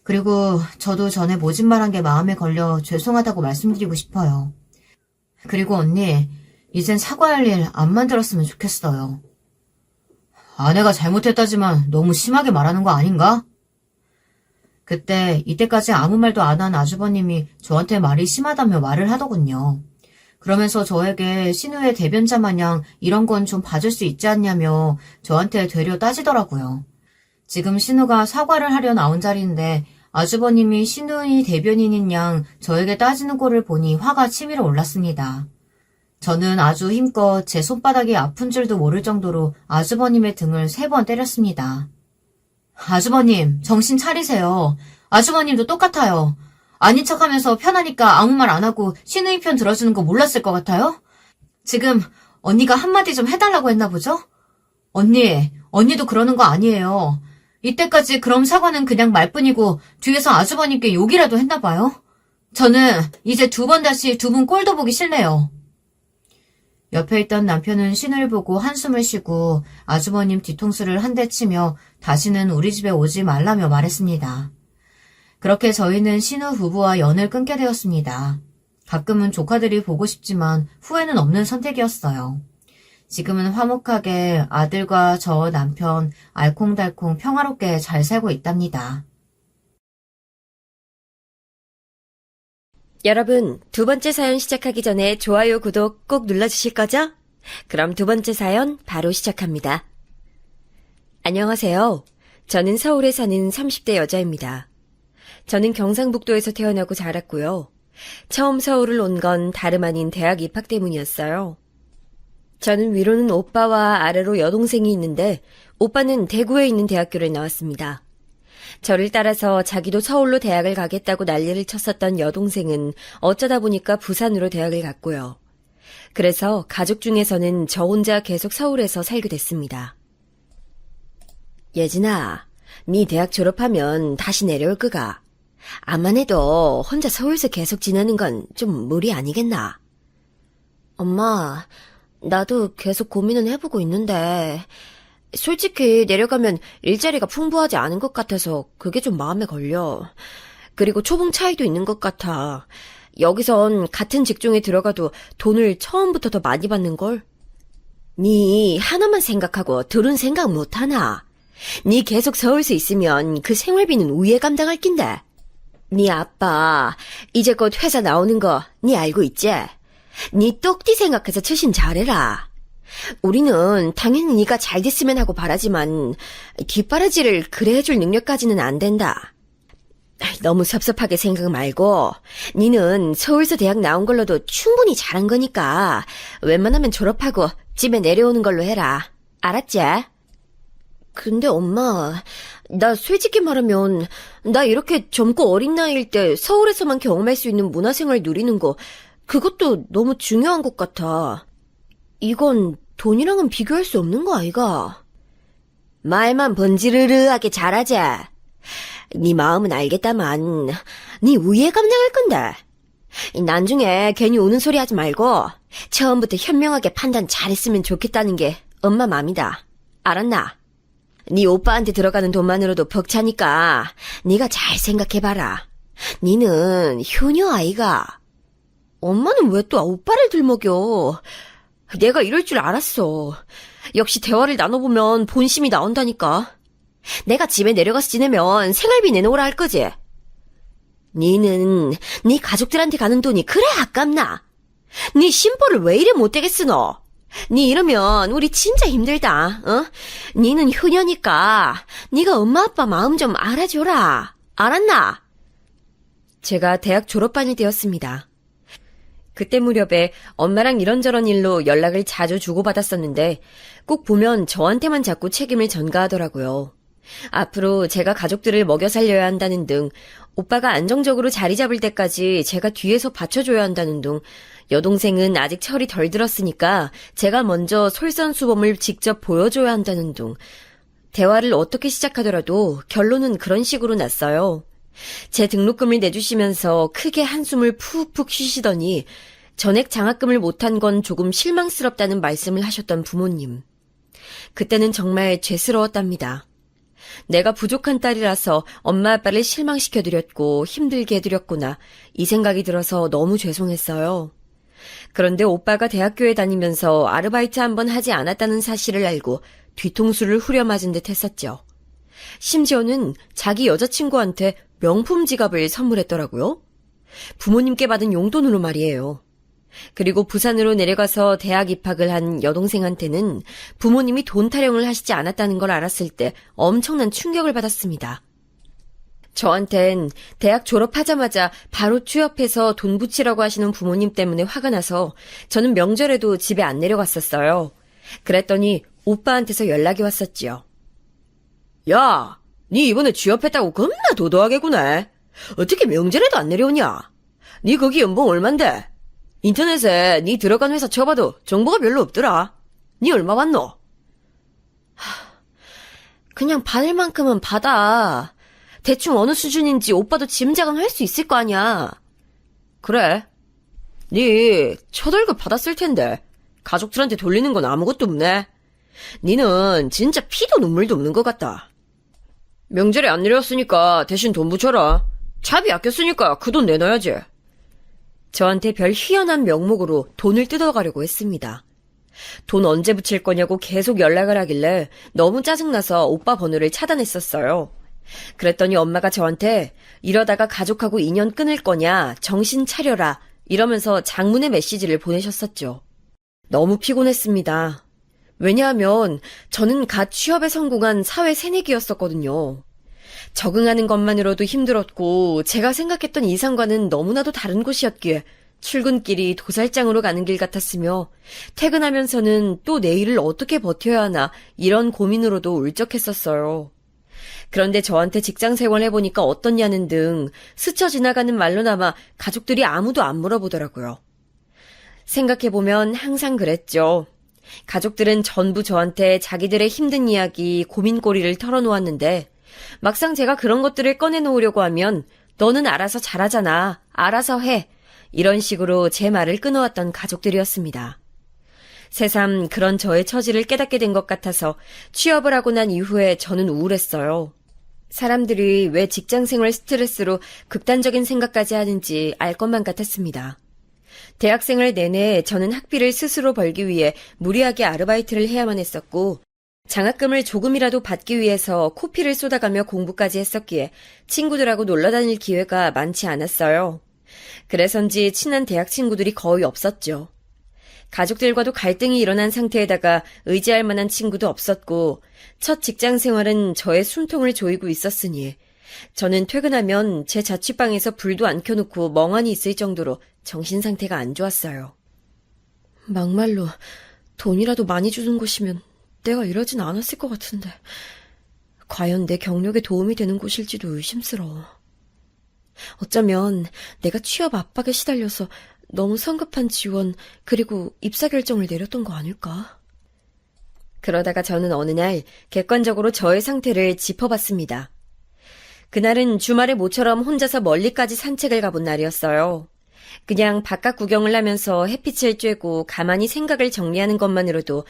그리고 저도 전에 모진 말한 게 마음에 걸려 죄송하다고 말씀드리고 싶어요. 그리고 언니, 이젠 사과할 일 안 만들었으면 좋겠어요. 아내가 잘못했다지만 너무 심하게 말하는 거 아닌가? 그때 이때까지 아무 말도 안 한 아주버님이 저한테 말이 심하다며 말을 하더군요. 그러면서 저에게 신우의 대변자 마냥 이런 건 좀 봐줄 수 있지 않냐며 저한테 되려 따지더라고요. 지금 신우가 사과를 하려 나온 자리인데 아주버님이 신우의 대변인인 양 저에게 따지는 꼴을 보니 화가 치밀어 올랐습니다. 저는 아주 힘껏 제 손바닥이 아픈 줄도 모를 정도로 아주버님의 등을 3번 때렸습니다. 아주버님, 정신 차리세요. 아주버님도 똑같아요. 아닌 척하면서 편하니까 아무 말 안 하고 신우이 편 들어주는 거 몰랐을 것 같아요? 지금 언니가 한마디 좀 해달라고 했나 보죠? 언니도 그러는 거 아니에요. 이때까지 그럼 사과는 그냥 말뿐이고 뒤에서 아주버님께 욕이라도 했나 봐요. 저는 이제 2번 다시 2분 꼴도 보기 싫네요. 옆에 있던 남편은 신우를 보고 한숨을 쉬고 아주버님 뒤통수를 한 대 치며 다시는 우리 집에 오지 말라며 말했습니다. 그렇게 저희는 신우 부부와 연을 끊게 되었습니다. 가끔은 조카들이 보고 싶지만 후회는 없는 선택이었어요. 지금은 화목하게 아들과 저 남편 알콩달콩 평화롭게 잘 살고 있답니다.
여러분, 2번째 사연 시작하기 전에 좋아요, 구독 꼭 눌러주실 거죠? 그럼 2번째 사연 바로 시작합니다. 안녕하세요. 저는 서울에 사는 30대 여자입니다. 저는 경상북도에서 태어나고 자랐고요. 처음 서울을 온 건 다름 아닌 대학 입학 때문이었어요. 저는 위로는 오빠와 아래로 여동생이 있는데 오빠는 대구에 있는 대학교를 나왔습니다. 저를 따라서 자기도 서울로 대학을 가겠다고 난리를 쳤었던 여동생은 어쩌다 보니까 부산으로 대학을 갔고요. 그래서 가족 중에서는 저 혼자 계속 서울에서 살게 됐습니다. 예진아, 네 대학 졸업하면 다시 내려올 거가? 암만 해도 혼자 서울에서 계속 지내는 건 좀 무리 아니겠나? 엄마, 나도 계속 고민은 해보고 있는데 솔직히 내려가면 일자리가 풍부하지 않은 것 같아서 그게 좀 마음에 걸려. 그리고 초봉 차이도 있는 것 같아. 여기선 같은 직종에 들어가도 돈을 처음부터 더 많이 받는걸? 니 하나만 생각하고 둘은 생각 못하나? 니 계속 서울서 있으면 그 생활비는 우에 감당할 낀데. 니 아빠 이제 곧 회사 나오는 거 니 알고 있지? 니 똑띠 생각해서 처신 잘해라. 우리는 당연히 네가 잘 됐으면 하고 바라지만 뒷바라지를 그래 해줄 능력까지는 안 된다. 너무 섭섭하게 생각 말고 니는 서울서 대학 나온 걸로도 충분히 잘한 거니까 웬만하면 졸업하고 집에 내려오는 걸로 해라. 알았지? 근데 엄마, 나 솔직히 말하면 나 이렇게 젊고 어린 나이일 때 서울에서만 경험할 수 있는 문화생활 누리는 거 그것도 너무 중요한 것 같아. 이건 돈이랑은 비교할 수 없는 거 아이가? 말만 번지르르하게 잘하자. 네 마음은 알겠다만 네 우위에 감당할 건데. 나중에 괜히 우는 소리 하지 말고 처음부터 현명하게 판단 잘했으면 좋겠다는 게 엄마 맘이다. 알았나? 네 오빠한테 들어가는 돈만으로도 벅차니까 네가 잘 생각해봐라. 니는 효녀 아이가. 엄마는 왜 또 오빠를 들먹여? 내가 이럴 줄 알았어. 역시 대화를 나눠보면 본심이 나온다니까. 내가 집에 내려가서 지내면 생활비 내놓으라 할 거지? 니는 네 가족들한테 가는 돈이 그래 아깝나? 네 심보를 왜 이래 못되게 쓰노? 니 이러면 우리 진짜 힘들다. 어? 니는 효녀니까 네가 엄마 아빠 마음 좀 알아줘라. 알았나? 제가 대학 졸업반이 되었습니다. 그때 무렵에 엄마랑 이런저런 일로 연락을 자주 주고받았었는데 꼭 보면 저한테만 자꾸 책임을 전가하더라고요. 앞으로 제가 가족들을 먹여 살려야 한다는 등, 오빠가 안정적으로 자리 잡을 때까지 제가 뒤에서 받쳐줘야 한다는 등, 여동생은 아직 철이 덜 들었으니까 제가 먼저 솔선수범을 직접 보여줘야 한다는 등, 대화를 어떻게 시작하더라도 결론은 그런 식으로 났어요. 제 등록금을 내주시면서 크게 한숨을 푹푹 쉬시더니 전액 장학금을 못한 건 조금 실망스럽다는 말씀을 하셨던 부모님. 그때는 정말 죄스러웠답니다. 내가 부족한 딸이라서 엄마 아빠를 실망시켜드렸고 힘들게 해드렸구나, 이 생각이 들어서 너무 죄송했어요. 그런데 오빠가 대학교에 다니면서 아르바이트 한번 하지 않았다는 사실을 알고 뒤통수를 후려맞은 듯 했었죠. 심지어는 자기 여자친구한테 명품 지갑을 선물했더라고요. 부모님께 받은 용돈으로 말이에요. 그리고 부산으로 내려가서 대학 입학을 한 여동생한테는 부모님이 돈 타령을 하시지 않았다는 걸 알았을 때 엄청난 충격을 받았습니다. 저한텐 대학 졸업하자마자 바로 취업해서 돈 붙이라고 하시는 부모님 때문에 화가 나서 저는 명절에도 집에 안 내려갔었어요. 그랬더니 오빠한테서 연락이 왔었지요. 야, 니 이번에 취업했다고 겁나 도도하게 구네. 어떻게 명절에도 안 내려오냐? 니 거기 연봉 얼만데? 인터넷에 니 들어간 회사 쳐봐도 정보가 별로 없더라. 니 얼마 받노? 그냥 받을 만큼은 받아. 대충 어느 수준인지 오빠도 짐작은 할 수 있을 거 아니야. 그래. 니 첫 월급 받았을 텐데 가족들한테 돌리는 건 아무것도 없네. 니는 진짜 피도 눈물도 없는 것 같다. 명절에 안 내려왔으니까 대신 돈 붙여라. 차비 아꼈으니까 그 돈 내놔야지. 저한테 별 희한한 명목으로 돈을 뜯어가려고 했습니다. 돈 언제 붙일 거냐고 계속 연락을 하길래 너무 짜증나서 오빠 번호를 차단했었어요. 그랬더니 엄마가 저한테 이러다가 가족하고 인연 끊을 거냐, 정신 차려라, 이러면서 장문의 메시지를 보내셨었죠. 너무 피곤했습니다. 왜냐하면 저는 갓 취업에 성공한 사회 새내기였었거든요. 적응하는 것만으로도 힘들었고 제가 생각했던 이상과는 너무나도 다른 곳이었기에 출근길이 도살장으로 가는 길 같았으며 퇴근하면서는 또 내일을 어떻게 버텨야 하나 이런 고민으로도 울적했었어요. 그런데 저한테 직장 생활 해보니까 어떻냐는 등 스쳐 지나가는 말로나마 가족들이 아무도 안 물어보더라고요. 생각해보면 항상 그랬죠. 가족들은 전부 저한테 자기들의 힘든 이야기, 고민거리를 털어놓았는데 막상 제가 그런 것들을 꺼내놓으려고 하면 너는 알아서 잘하잖아, 알아서 해, 이런 식으로 제 말을 끊어왔던 가족들이었습니다. 새삼 그런 저의 처지를 깨닫게 된 것 같아서 취업을 하고 난 이후에 저는 우울했어요. 사람들이 왜 직장생활 스트레스로 극단적인 생각까지 하는지 알 것만 같았습니다. 대학생활 내내 저는 학비를 스스로 벌기 위해 무리하게 아르바이트를 해야만 했었고 장학금을 조금이라도 받기 위해서 코피를 쏟아가며 공부까지 했었기에 친구들하고 놀러 다닐 기회가 많지 않았어요. 그래서인지 친한 대학 친구들이 거의 없었죠. 가족들과도 갈등이 일어난 상태에다가 의지할 만한 친구도 없었고 첫 직장 생활은 저의 숨통을 조이고 있었으니 저는 퇴근하면 제 자취방에서 불도 안 켜놓고 멍하니 있을 정도로 정신 상태가 안 좋았어요. 막말로 돈이라도 많이 주는 곳이면 내가 이러진 않았을 것 같은데 과연 내 경력에 도움이 되는 곳일지도 의심스러워. 어쩌면 내가 취업 압박에 시달려서 너무 성급한 지원 그리고 입사 결정을 내렸던 거 아닐까? 그러다가 저는 어느 날 객관적으로 저의 상태를 짚어봤습니다. 그날은 주말에 모처럼 혼자서 멀리까지 산책을 가본 날이었어요. 그냥 바깥 구경을 하면서 햇빛을 쬐고 가만히 생각을 정리하는 것만으로도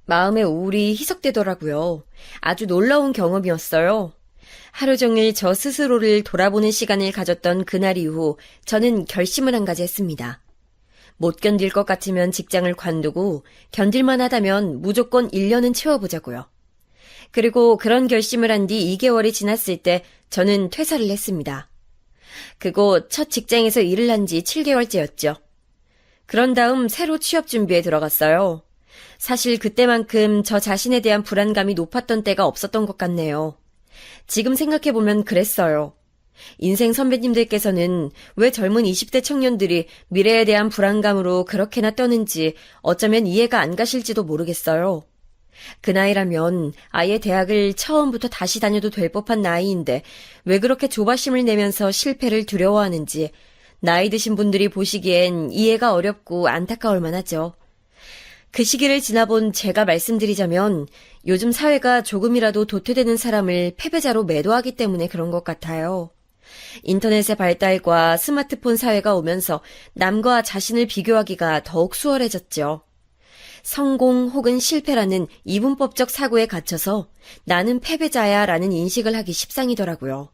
마음의 우울이 희석되더라고요. 아주 놀라운 경험이었어요. 하루 종일 저 스스로를 돌아보는 시간을 가졌던 그날 이후 저는 결심을 한 가지 했습니다. 못 견딜 것 같으면 직장을 관두고 견딜만 하다면 무조건 1년은 채워보자고요. 그리고 그런 결심을 한 뒤 2개월이 지났을 때 저는 퇴사를 했습니다. 그곳 첫 직장에서 일을 한 지 7개월째였죠. 그런 다음 새로 취업 준비에 들어갔어요. 사실 그때만큼 저 자신에 대한 불안감이 높았던 때가 없었던 것 같네요. 지금 생각해보면 그랬어요. 인생 선배님들께서는 왜 젊은 20대 청년들이 미래에 대한 불안감으로 그렇게나 떠는지 어쩌면 이해가 안 가실지도 모르겠어요. 그 나이라면 아예 대학을 처음부터 다시 다녀도 될 법한 나이인데 왜 그렇게 조바심을 내면서 실패를 두려워하는지 나이 드신 분들이 보시기엔 이해가 어렵고 안타까울 만하죠. 그 시기를 지나본 제가 말씀드리자면 요즘 사회가 조금이라도 도태되는 사람을 패배자로 매도하기 때문에 그런 것 같아요. 인터넷의 발달과 스마트폰 사회가 오면서 남과 자신을 비교하기가 더욱 수월해졌죠. 성공 혹은 실패라는 이분법적 사고에 갇혀서 나는 패배자야 라는 인식을 하기 십상이더라고요.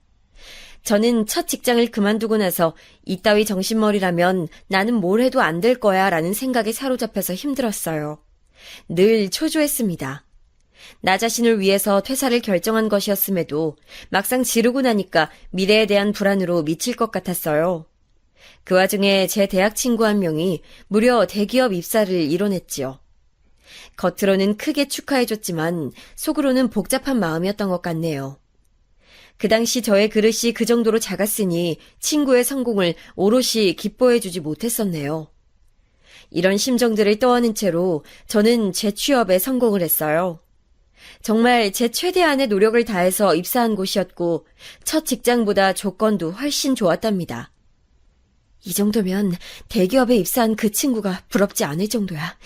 저는 첫 직장을 그만두고 나서 이따위 정신머리라면 나는 뭘 해도 안 될 거야 라는 생각에 사로잡혀서 힘들었어요. 늘 초조했습니다. 나 자신을 위해서 퇴사를 결정한 것이었음에도 막상 지르고 나니까 미래에 대한 불안으로 미칠 것 같았어요. 그 와중에 제 대학 친구 한 명이 무려 대기업 입사를 이뤄냈지요. 겉으로는 크게 축하해줬지만 속으로는 복잡한 마음이었던 것 같네요. 그 당시 저의 그릇이 그 정도로 작았으니 친구의 성공을 오롯이 기뻐해주지 못했었네요. 이런 심정들을 떠안은 채로 저는 제 취업에 성공을 했어요. 정말 제 최대한의 노력을 다해서 입사한 곳이었고 첫 직장보다 조건도 훨씬 좋았답니다. 이 정도면 대기업에 입사한 그 친구가 부럽지 않을 정도야.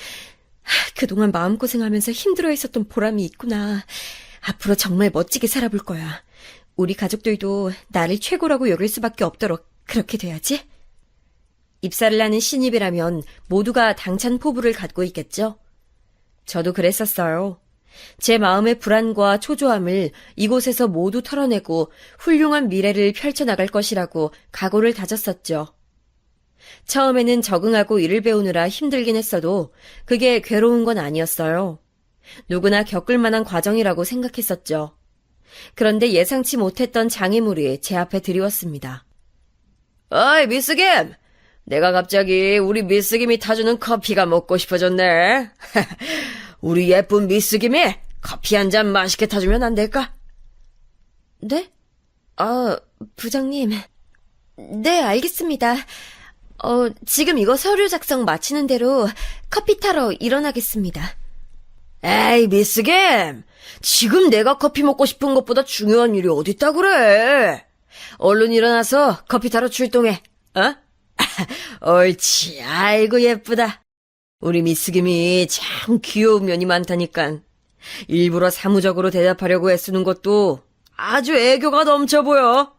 그동안 마음고생하면서 힘들어했었던 보람이 있구나. 앞으로 정말 멋지게 살아볼 거야. 우리 가족들도 나를 최고라고 여길 수밖에 없도록 그렇게 돼야지. 입사를 하는 신입이라면 모두가 당찬 포부를 갖고 있겠죠? 저도 그랬었어요. 제 마음의 불안과 초조함을 이곳에서 모두 털어내고 훌륭한 미래를 펼쳐나갈 것이라고 각오를 다졌었죠. 처음에는 적응하고 일을 배우느라 힘들긴 했어도 그게 괴로운 건 아니었어요. 누구나 겪을 만한 과정이라고 생각했었죠. 그런데 예상치 못했던 장애물이 제 앞에 드리웠습니다. 어이, 미스 김! 내가 갑자기 우리 미스 김이 타주는 커피가 먹고 싶어졌네. 우리 예쁜 미스 김이 커피 한 잔 맛있게 타주면 안 될까? 네? 부장님. 네, 알겠습니다. 지금 이거 서류 작성 마치는 대로 커피 타러 일어나겠습니다. 에이, 미스 김! 지금 내가 커피 먹고 싶은 것보다 중요한 일이 어딨다 그래? 얼른 일어나서 커피 타러 출동해, 어? 옳지, 아이고 예쁘다. 우리 미스 김이 참 귀여운 면이 많다니깐. 일부러 사무적으로 대답하려고 애쓰는 것도 아주 애교가 넘쳐 보여.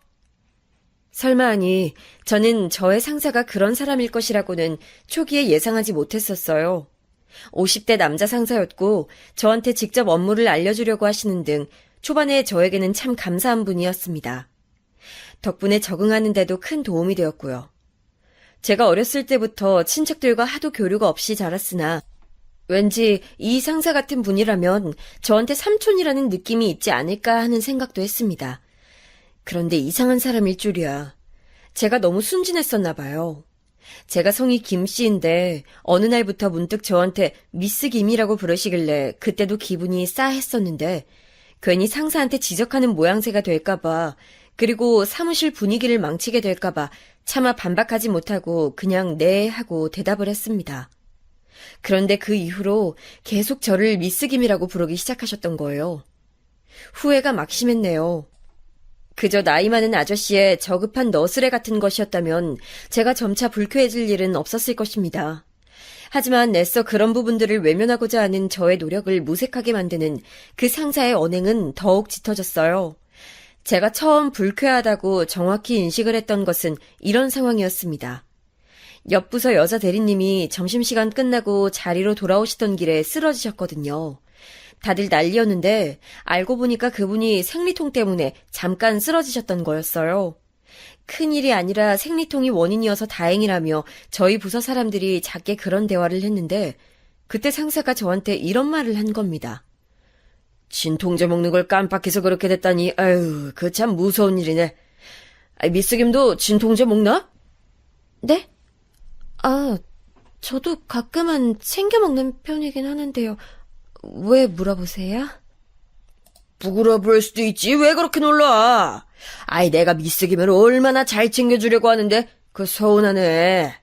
설마 하니 저는 저의 상사가 그런 사람일 것이라고는 초기에 예상하지 못했었어요. 50대 남자 상사였고 저한테 직접 업무를 알려주려고 하시는 등 초반에 저에게는 참 감사한 분이었습니다. 덕분에 적응하는 데도 큰 도움이 되었고요. 제가 어렸을 때부터 친척들과 하도 교류가 없이 자랐으나 왠지 이 상사 같은 분이라면 저한테 삼촌이라는 느낌이 있지 않을까 하는 생각도 했습니다. 그런데 이상한 사람일 줄이야. 제가 너무 순진했었나 봐요. 제가 성이 김씨인데 어느 날부터 문득 저한테 미스 김이라고 부르시길래 그때도 기분이 싸했었는데 괜히 상사한테 지적하는 모양새가 될까봐 그리고 사무실 분위기를 망치게 될까봐 차마 반박하지 못하고 그냥 네 하고 대답을 했습니다. 그런데 그 이후로 계속 저를 미스 김이라고 부르기 시작하셨던 거예요. 후회가 막심했네요. 그저 나이 많은 아저씨의 저급한 너스레 같은 것이었다면 제가 점차 불쾌해질 일은 없었을 것입니다. 하지만 애써 그런 부분들을 외면하고자 하는 저의 노력을 무색하게 만드는 그 상사의 언행은 더욱 짙어졌어요. 제가 처음 불쾌하다고 정확히 인식을 했던 것은 이런 상황이었습니다. 옆 부서 여자 대리님이 점심시간 끝나고 자리로 돌아오시던 길에 쓰러지셨거든요. 다들 난리였는데 알고 보니까 그분이 생리통 때문에 잠깐 쓰러지셨던 거였어요. 큰일이 아니라 생리통이 원인이어서 다행이라며 저희 부서 사람들이 작게 그런 대화를 했는데 그때 상사가 저한테 이런 말을 한 겁니다. 진통제 먹는 걸 깜빡해서 그렇게 됐다니 아유 그 참 무서운 일이네. 미스 김도 진통제 먹나? 네? 저도 가끔은 챙겨 먹는 편이긴 하는데요. 왜 물어보세요? 부끄러워 보일 수도 있지. 왜 그렇게 놀라? 아이, 내가 미스김을 얼마나 잘 챙겨주려고 하는데 그 서운하네.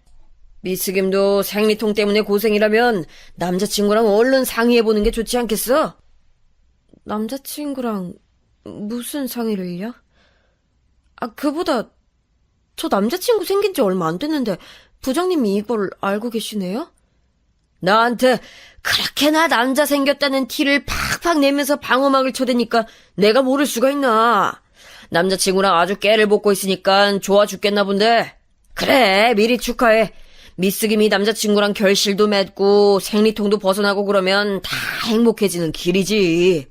미스김도 생리통 때문에 고생이라면 남자친구랑 얼른 상의해보는 게 좋지 않겠어? 남자친구랑 무슨 상의를요? 그보다 저 남자친구 생긴 지 얼마 안 됐는데 부장님이 이걸 알고 계시네요? 나한테 그렇게나 남자 생겼다는 티를 팍팍 내면서 방어막을 쳐대니까 내가 모를 수가 있나. 남자친구랑 아주 깨를 볶고 있으니까 좋아 죽겠나 본데. 그래, 미리 축하해. 미스김이 남자친구랑 결실도 맺고 생리통도 벗어나고 그러면 다 행복해지는 길이지.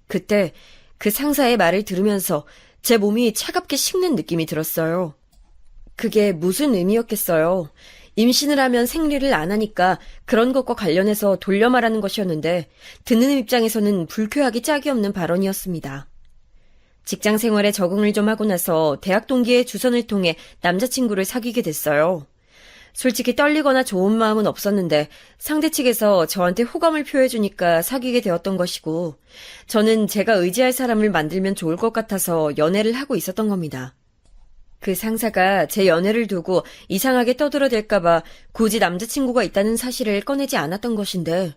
그때 그 상사의 말을 들으면서 제 몸이 차갑게 식는 느낌이 들었어요. 그게 무슨 의미였겠어요. 임신을 하면 생리를 안 하니까 그런 것과 관련해서 돌려 말하는 것이었는데 듣는 입장에서는 불쾌하기 짝이 없는 발언이었습니다. 직장 생활에 적응을 좀 하고 나서 대학 동기의 주선을 통해 남자친구를 사귀게 됐어요. 솔직히 떨리거나 좋은 마음은 없었는데 상대 측에서 저한테 호감을 표해주니까 사귀게 되었던 것이고 저는 제가 의지할 사람을 만들면 좋을 것 같아서 연애를 하고 있었던 겁니다. 그 상사가 제 연애를 두고 이상하게 떠들어댈까봐 굳이 남자친구가 있다는 사실을 꺼내지 않았던 것인데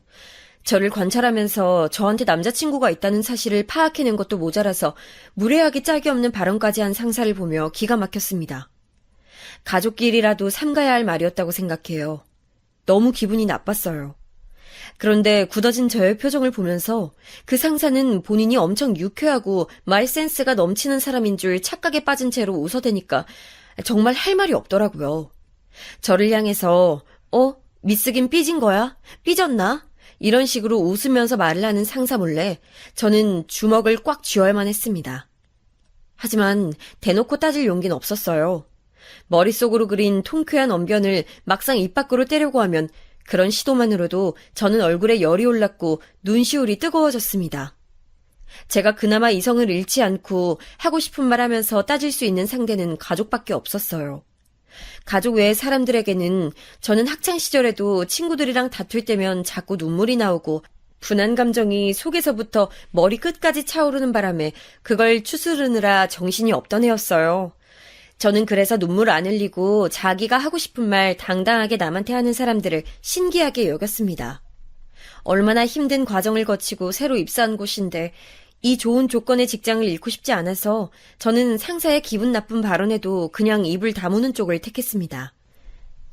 저를 관찰하면서 저한테 남자친구가 있다는 사실을 파악해낸 것도 모자라서 무례하게 짝이 없는 발언까지 한 상사를 보며 기가 막혔습니다. 가족끼리라도 삼가야 할 말이었다고 생각해요. 너무 기분이 나빴어요. 그런데 굳어진 저의 표정을 보면서 그 상사는 본인이 엄청 유쾌하고 말 센스가 넘치는 사람인 줄 착각에 빠진 채로 웃어대니까 정말 할 말이 없더라고요. 저를 향해서 미스김 삐진 거야? 삐졌나? 이런 식으로 웃으면서 말을 하는 상사 몰래 저는 주먹을 꽉 쥐어야만 했습니다. 하지만 대놓고 따질 용기는 없었어요. 머릿속으로 그린 통쾌한 언변을 막상 입 밖으로 떼려고 하면 그런 시도만으로도 저는 얼굴에 열이 올랐고 눈시울이 뜨거워졌습니다. 제가 그나마 이성을 잃지 않고 하고 싶은 말 하면서 따질 수 있는 상대는 가족밖에 없었어요. 가족 외의 사람들에게는 저는 학창시절에도 친구들이랑 다툴 때면 자꾸 눈물이 나오고 분한 감정이 속에서부터 머리 끝까지 차오르는 바람에 그걸 추스르느라 정신이 없던 애였어요. 저는 그래서 눈물 안 흘리고 자기가 하고 싶은 말 당당하게 남한테 하는 사람들을 신기하게 여겼습니다. 얼마나 힘든 과정을 거치고 새로 입사한 곳인데 이 좋은 조건의 직장을 잃고 싶지 않아서 저는 상사의 기분 나쁜 발언에도 그냥 입을 다무는 쪽을 택했습니다.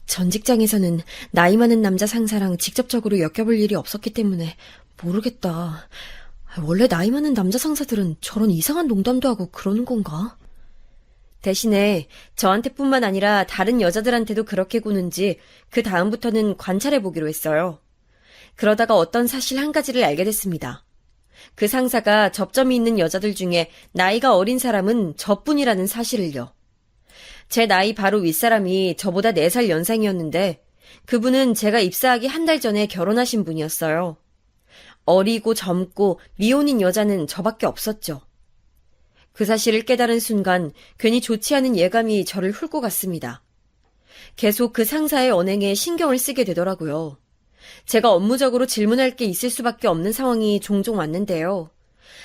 전 직장에서는 나이 많은 남자 상사랑 직접적으로 엮여볼 일이 없었기 때문에 모르겠다. 원래 나이 많은 남자 상사들은 저런 이상한 농담도 하고 그러는 건가? 대신에 저한테뿐만 아니라 다른 여자들한테도 그렇게 구는지 그 다음부터는 관찰해보기로 했어요. 그러다가 어떤 사실 한 가지를 알게 됐습니다. 그 상사가 접점이 있는 여자들 중에 나이가 어린 사람은 저뿐이라는 사실을요. 제 나이 바로 윗사람이 저보다 4살 연상이었는데 그분은 제가 입사하기 한 달 전에 결혼하신 분이었어요. 어리고 젊고 미혼인 여자는 저밖에 없었죠. 그 사실을 깨달은 순간 괜히 좋지 않은 예감이 저를 훑고 갔습니다. 계속 그 상사의 언행에 신경을 쓰게 되더라고요. 제가 업무적으로 질문할 게 있을 수밖에 없는 상황이 종종 왔는데요.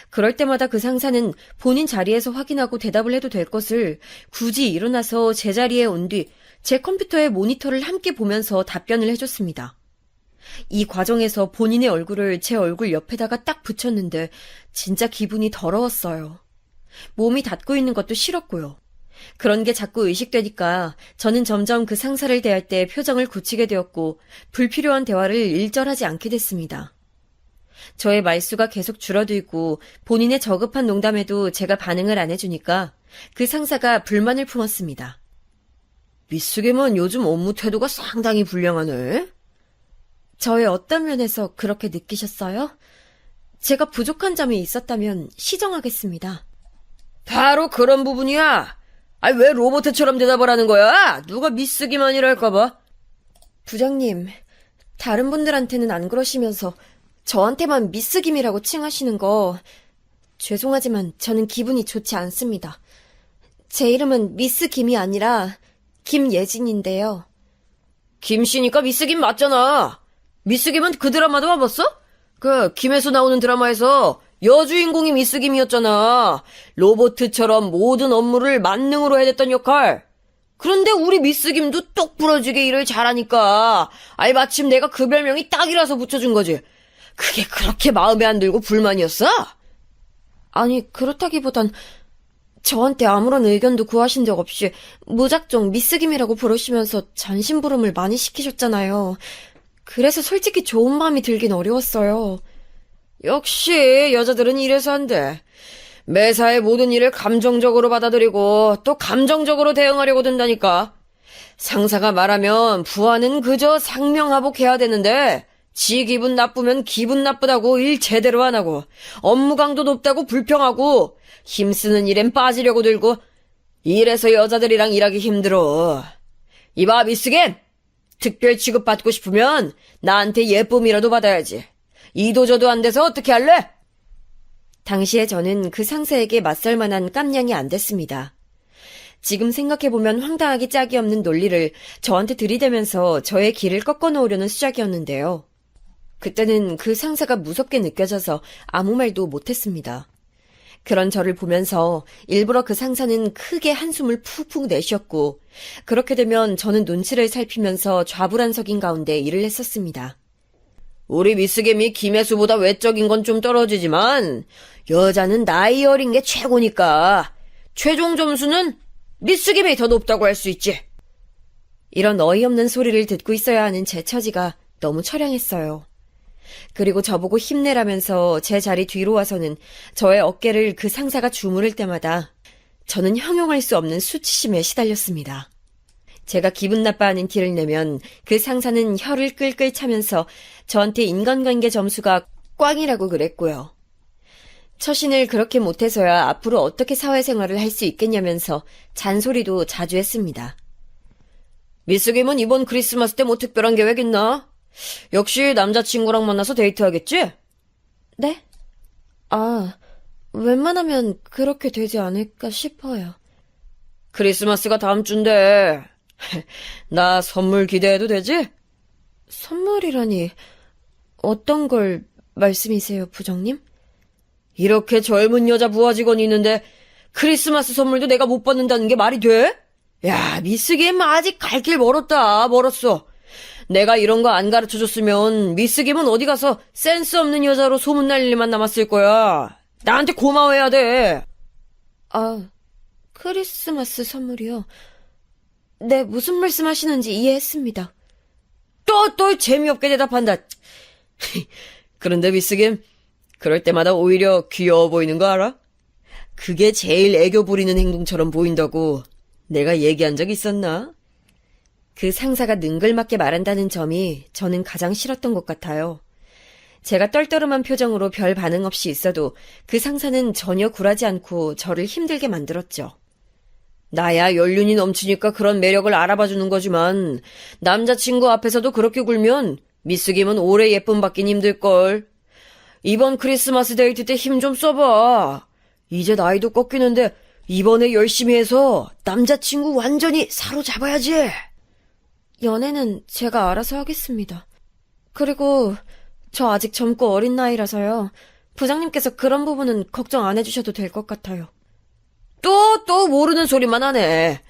그럴 때마다 그 상사는 본인 자리에서 확인하고 대답을 해도 될 것을 굳이 일어나서 제 자리에 온 뒤 제 컴퓨터의 모니터를 함께 보면서 답변을 해줬습니다. 이 과정에서 본인의 얼굴을 제 얼굴 옆에다가 딱 붙였는데 진짜 기분이 더러웠어요. 몸이 닫고 있는 것도 싫었고요. 그런 게 자꾸 의식되니까 저는 점점 그 상사를 대할 때 표정을 굳히게 되었고 불필요한 대화를 일절하지 않게 됐습니다. 저의 말수가 계속 줄어들고 본인의 저급한 농담에도 제가 반응을 안 해주니까 그 상사가 불만을 품었습니다. 미스김은 요즘 업무 태도가 상당히 불량하네. 저의 어떤 면에서 그렇게 느끼셨어요? 제가 부족한 점이 있었다면 시정하겠습니다. 바로 그런 부분이야. 왜 로봇처럼 대답을 하는 거야? 누가 미스김만이랄까봐. 부장님, 다른 분들한테는 안 그러시면서 저한테만 미스김이라고 칭하시는 거 죄송하지만 저는 기분이 좋지 않습니다. 제 이름은 미스김이 아니라 김예진인데요. 김씨니까 미스김 맞잖아. 미스김은 그 드라마도 안 봤어? 그 김혜수 나오는 드라마에서 여주인공이 미스김이었잖아. 로보트처럼 모든 업무를 만능으로 해냈던 역할. 그런데 우리 미스김도 똑 부러지게 일을 잘하니까 마침 내가 그 별명이 딱이라서 붙여준 거지. 그게 그렇게 마음에 안 들고 불만이었어? 아니, 그렇다기보단 저한테 아무런 의견도 구하신 적 없이 무작정 미스김이라고 부르시면서 잔심부름을 많이 시키셨잖아요. 그래서 솔직히 좋은 마음이 들긴 어려웠어요. 역시 여자들은 이래서 안 돼. 매사의 모든 일을 감정적으로 받아들이고 또 감정적으로 대응하려고 든다니까. 상사가 말하면 부하는 그저 상명하복해야 되는데 지 기분 나쁘면 기분 나쁘다고 일 제대로 안 하고 업무 강도 높다고 불평하고 힘쓰는 일엔 빠지려고 들고 이래서 여자들이랑 일하기 힘들어. 이봐 미스겐, 특별 취급받고 싶으면 나한테 예쁨이라도 받아야지. 이도저도 안 돼서 어떻게 할래? 당시에 저는 그 상사에게 맞설 만한 깜냥이 안 됐습니다. 지금 생각해보면 황당하기 짝이 없는 논리를 저한테 들이대면서 저의 길을 꺾어놓으려는 수작이었는데요. 그때는 그 상사가 무섭게 느껴져서 아무 말도 못했습니다. 그런 저를 보면서 일부러 그 상사는 크게 한숨을 푹푹 내쉬었고, 그렇게 되면 저는 눈치를 살피면서 좌불안석인 가운데 일을 했었습니다. 우리 미스겜이 김혜수보다 외적인 건 좀 떨어지지만 여자는 나이 어린 게 최고니까 최종 점수는 미스겜이 더 높다고 할 수 있지. 이런 어이없는 소리를 듣고 있어야 하는 제 처지가 너무 처량했어요. 그리고 저보고 힘내라면서 제 자리 뒤로 와서는 저의 어깨를 그 상사가 주무를 때마다 저는 형용할 수 없는 수치심에 시달렸습니다. 제가 기분 나빠하는 티를 내면 그 상사는 혀를 끌끌 차면서 저한테 인간관계 점수가 꽝이라고 그랬고요. 처신을 그렇게 못해서야 앞으로 어떻게 사회생활을 할 수 있겠냐면서 잔소리도 자주 했습니다. 미스김은 이번 크리스마스 때 뭐 특별한 계획 있나? 역시 남자친구랑 만나서 데이트하겠지? 네? 웬만하면 그렇게 되지 않을까 싶어요. 크리스마스가 다음 주인데 나 선물 기대해도 되지? 선물이라니 어떤 걸 말씀이세요, 부장님? 이렇게 젊은 여자 부하 직원이 있는데 크리스마스 선물도 내가 못 받는다는 게 말이 돼? 야, 미스김 아직 갈 길 멀었어. 내가 이런 거 안 가르쳐줬으면 미스김은 어디 가서 센스 없는 여자로 소문날 일만 남았을 거야. 나한테 고마워해야 돼. 크리스마스 선물이요? 네, 무슨 말씀하시는지 이해했습니다. 또 재미없게 대답한다. 그런데 미스김, 그럴 때마다 오히려 귀여워 보이는 거 알아? 그게 제일 애교 부리는 행동처럼 보인다고 내가 얘기한 적 있었나? 그 상사가 능글맞게 말한다는 점이 저는 가장 싫었던 것 같아요. 제가 떨떠름한 표정으로 별 반응 없이 있어도 그 상사는 전혀 굴하지 않고 저를 힘들게 만들었죠. 나야 연륜이 넘치니까 그런 매력을 알아봐주는 거지만 남자친구 앞에서도 그렇게 굴면 미스김은 오래 예쁨 받긴 힘들걸. 이번 크리스마스 데이트 때 힘 좀 써봐. 이제 나이도 꺾이는데 이번에 열심히 해서 남자친구 완전히 사로잡아야지. 연애는 제가 알아서 하겠습니다. 그리고 저 아직 젊고 어린 나이라서요. 부장님께서 그런 부분은 걱정 안 해주셔도 될 것 같아요. 또 모르는 소리만 하네.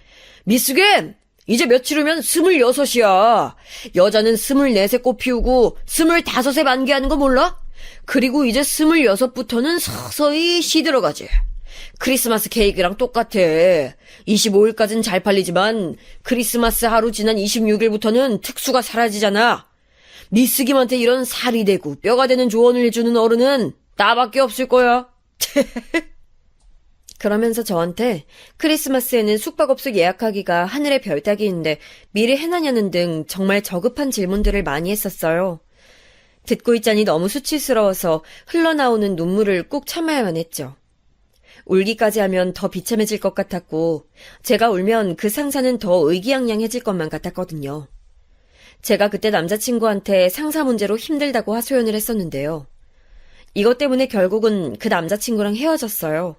미스겐, 이제 며칠 후면 26이야. 여자는 24세 꽃 피우고 25세 만개하는 거 몰라? 그리고 이제 26부터는 서서히 시들어가지. 크리스마스 케이크랑 똑같아. 25일까진 잘 팔리지만 크리스마스 하루 지난 26일부터는 특수가 사라지잖아. 미스김한테 이런 살이 되고 뼈가 되는 조언을 해주는 어른은 나밖에 없을 거야. 그러면서 저한테 크리스마스에는 숙박업소 예약하기가 하늘의 별 따기인데 미리 해놨냐는 등 정말 저급한 질문들을 많이 했었어요. 듣고 있자니 너무 수치스러워서 흘러나오는 눈물을 꾹 참아야만 했죠. 울기까지 하면 더 비참해질 것 같았고 제가 울면 그 상사는 더 의기양양해질 것만 같았거든요. 제가 그때 남자친구한테 상사 문제로 힘들다고 하소연을 했었는데요. 이것 때문에 결국은 그 남자친구랑 헤어졌어요.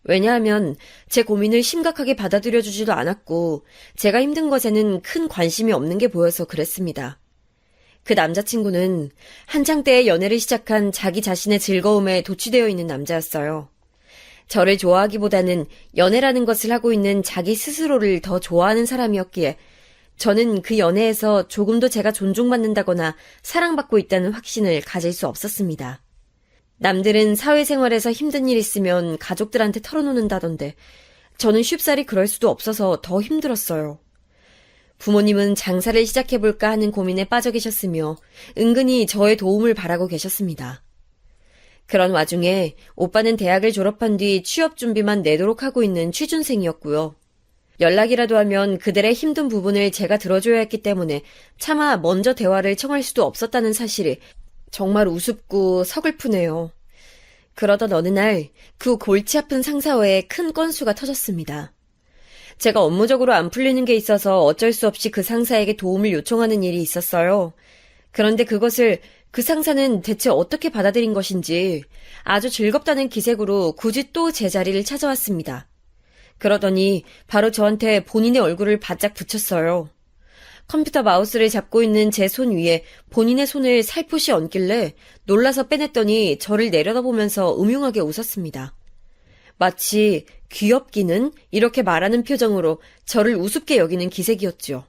왜냐하면 제 고민을 심각하게 받아들여주지도 않았고 제가 힘든 것에는 큰 관심이 없는 게 보여서 그랬습니다. 그 남자친구는 한창 때의 연애를 시작한 자기 자신의 즐거움에 도취되어 있는 남자였어요. 저를 좋아하기보다는 연애라는 것을 하고 있는 자기 스스로를 더 좋아하는 사람이었기에 저는 그 연애에서 조금도 제가 존중받는다거나 사랑받고 있다는 확신을 가질 수 없었습니다. 남들은 사회생활에서 힘든 일 있으면 가족들한테 털어놓는다던데 저는 쉽사리 그럴 수도 없어서 더 힘들었어요. 부모님은 장사를 시작해볼까 하는 고민에 빠져 계셨으며 은근히 저의 도움을 바라고 계셨습니다. 그런 와중에 오빠는 대학을 졸업한 뒤 취업 준비만 내도록 하고 있는 취준생이었고요. 연락이라도 하면 그들의 힘든 부분을 제가 들어줘야 했기 때문에 차마 먼저 대화를 청할 수도 없었다는 사실이 정말 우습고 서글프네요. 그러던 어느 날 그 골치 아픈 상사와의 큰 건수가 터졌습니다. 제가 업무적으로 안 풀리는 게 있어서 어쩔 수 없이 그 상사에게 도움을 요청하는 일이 있었어요. 그런데 그것을 그 상사는 대체 어떻게 받아들인 것인지 아주 즐겁다는 기색으로 굳이 또 제 자리를 찾아왔습니다. 그러더니 바로 저한테 본인의 얼굴을 바짝 붙였어요. 컴퓨터 마우스를 잡고 있는 제 손 위에 본인의 손을 살포시 얹길래 놀라서 빼냈더니 저를 내려다보면서 음흉하게 웃었습니다. 마치 귀엽기는 이렇게 말하는 표정으로 저를 우습게 여기는 기색이었죠.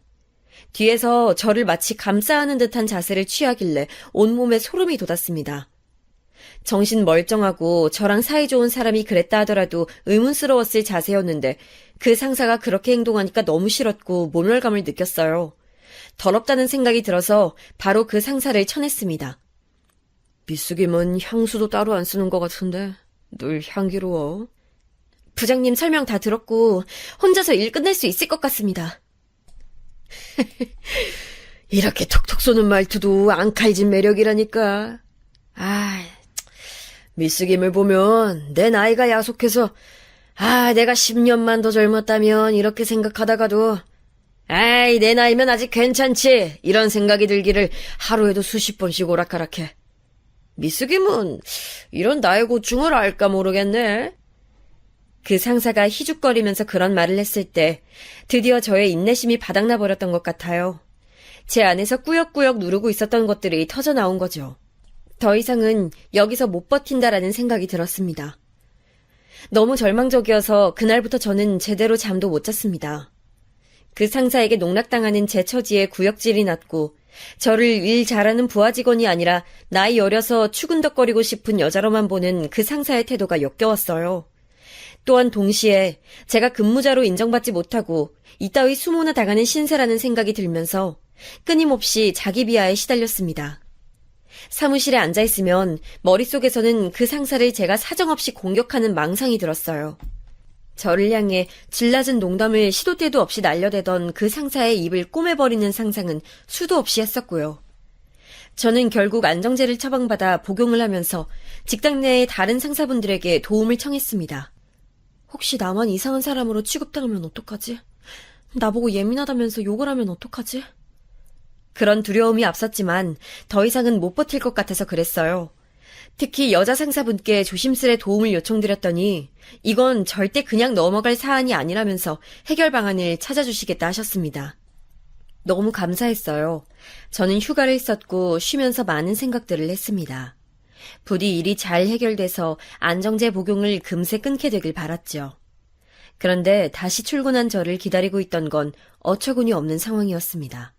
뒤에서 저를 마치 감싸하는 듯한 자세를 취하길래 온몸에 소름이 돋았습니다. 정신 멀쩡하고 저랑 사이좋은 사람이 그랬다 하더라도 의문스러웠을 자세였는데 그 상사가 그렇게 행동하니까 너무 싫었고 모멸감을 느꼈어요. 더럽다는 생각이 들어서 바로 그 상사를 쳐냈습니다. 미숙임은 향수도 따로 안 쓰는 것 같은데 늘 향기로워. 부장님 설명 다 들었고 혼자서 일 끝낼 수 있을 것 같습니다. 이렇게 톡톡 쏘는 말투도 앙칼진 매력이라니까. 미숙임을 보면 내 나이가 야속해서 내가 10년만 더 젊었다면 이렇게 생각하다가도 내 나이면 아직 괜찮지 이런 생각이 들기를 하루에도 수십 번씩 오락가락해. 미숙임은 이런 나의 고충을 알까 모르겠네. 그 상사가 희죽거리면서 그런 말을 했을 때 드디어 저의 인내심이 바닥나 버렸던 것 같아요. 제 안에서 꾸역꾸역 누르고 있었던 것들이 터져나온 거죠. 더 이상은 여기서 못 버틴다라는 생각이 들었습니다. 너무 절망적이어서 그날부터 저는 제대로 잠도 못 잤습니다. 그 상사에게 농락당하는 제 처지에 구역질이 났고 저를 일 잘하는 부하 직원이 아니라 나이 어려서 추근덕거리고 싶은 여자로만 보는 그 상사의 태도가 역겨웠어요. 또한 동시에 제가 근무자로 인정받지 못하고 이따위 수모나 당하는 신세라는 생각이 들면서 끊임없이 자기 비하에 시달렸습니다. 사무실에 앉아있으면 머릿속에서는 그 상사를 제가 사정없이 공격하는 망상이 들었어요. 저를 향해 질낮은 농담을 시도 때도 없이 날려대던 그 상사의 입을 꼬매버리는 상상은 수도 없이 했었고요. 저는 결국 안정제를 처방받아 복용을 하면서 직장 내의 다른 상사분들에게 도움을 청했습니다. 혹시 나만 이상한 사람으로 취급당하면 어떡하지? 나보고 예민하다면서 욕을 하면 어떡하지? 그런 두려움이 앞섰지만 더 이상은 못 버틸 것 같아서 그랬어요. 특히 여자 상사분께 조심스레 도움을 요청드렸더니 이건 절대 그냥 넘어갈 사안이 아니라면서 해결 방안을 찾아주시겠다 하셨습니다. 너무 감사했어요. 저는 휴가를 썼고 쉬면서 많은 생각들을 했습니다. 부디 일이 잘 해결돼서 안정제 복용을 금세 끊게 되길 바랐죠. 그런데 다시 출근한 저를 기다리고 있던 건 어처구니 없는 상황이었습니다.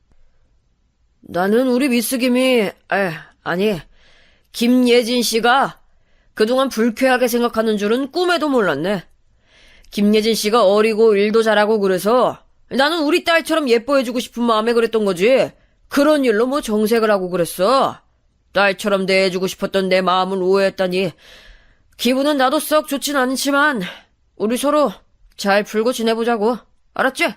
나는 우리 미숙임이, 김예진 씨가 그동안 불쾌하게 생각하는 줄은 꿈에도 몰랐네. 김예진 씨가 어리고 일도 잘하고 그래서 나는 우리 딸처럼 예뻐해주고 싶은 마음에 그랬던 거지. 그런 일로 뭐 정색을 하고 그랬어. 딸처럼 대해주고 싶었던 내 마음을 오해했다니. 기분은 나도 썩 좋진 않지만 우리 서로 잘 풀고 지내보자고. 알았지?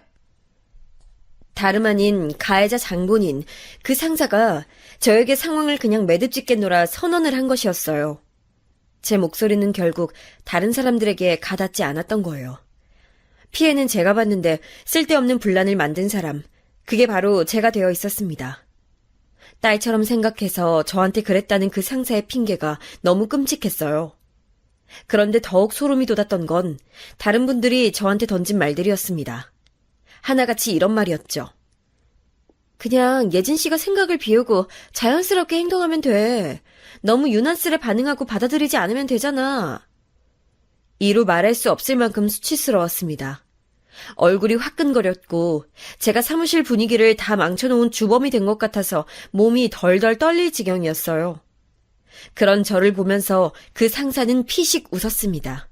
다름 아닌 가해자 장본인 그 상사가 저에게 상황을 그냥 매듭짓게 놀아 선언을 한 것이었어요. 제 목소리는 결국 다른 사람들에게 가닿지 않았던 거예요. 피해는 제가 봤는데 쓸데없는 분란을 만든 사람, 그게 바로 제가 되어 있었습니다. 딸처럼 생각해서 저한테 그랬다는 그 상사의 핑계가 너무 끔찍했어요. 그런데 더욱 소름이 돋았던 건 다른 분들이 저한테 던진 말들이었습니다. 하나같이 이런 말이었죠. 그냥 예진 씨가 생각을 비우고 자연스럽게 행동하면 돼. 너무 유난스레 반응하고 받아들이지 않으면 되잖아. 이루 말할 수 없을 만큼 수치스러웠습니다. 얼굴이 화끈거렸고 제가 사무실 분위기를 다 망쳐놓은 주범이 된 것 같아서 몸이 덜덜 떨릴 지경이었어요. 그런 저를 보면서 그 상사는 피식 웃었습니다.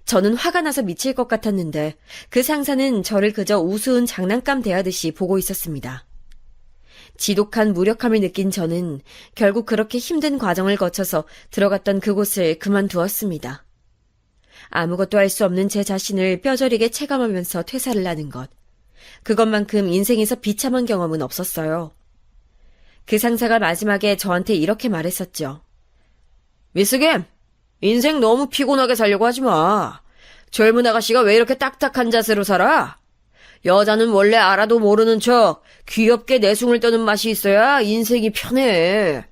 저는 화가 나서 미칠 것 같았는데 그 상사는 저를 그저 우스운 장난감 대하듯이 보고 있었습니다. 지독한 무력함을 느낀 저는 결국 그렇게 힘든 과정을 거쳐서 들어갔던 그곳을 그만두었습니다. 아무것도 할 수 없는 제 자신을 뼈저리게 체감하면서 퇴사를 하는 것. 그것만큼 인생에서 비참한 경험은 없었어요. 그 상사가 마지막에 저한테 이렇게 말했었죠. 미스김, 인생 너무 피곤하게 살려고 하지 마. 젊은 아가씨가 왜 이렇게 딱딱한 자세로 살아? 여자는 원래 알아도 모르는 척 귀엽게 내숭을 떠는 맛이 있어야 인생이 편해.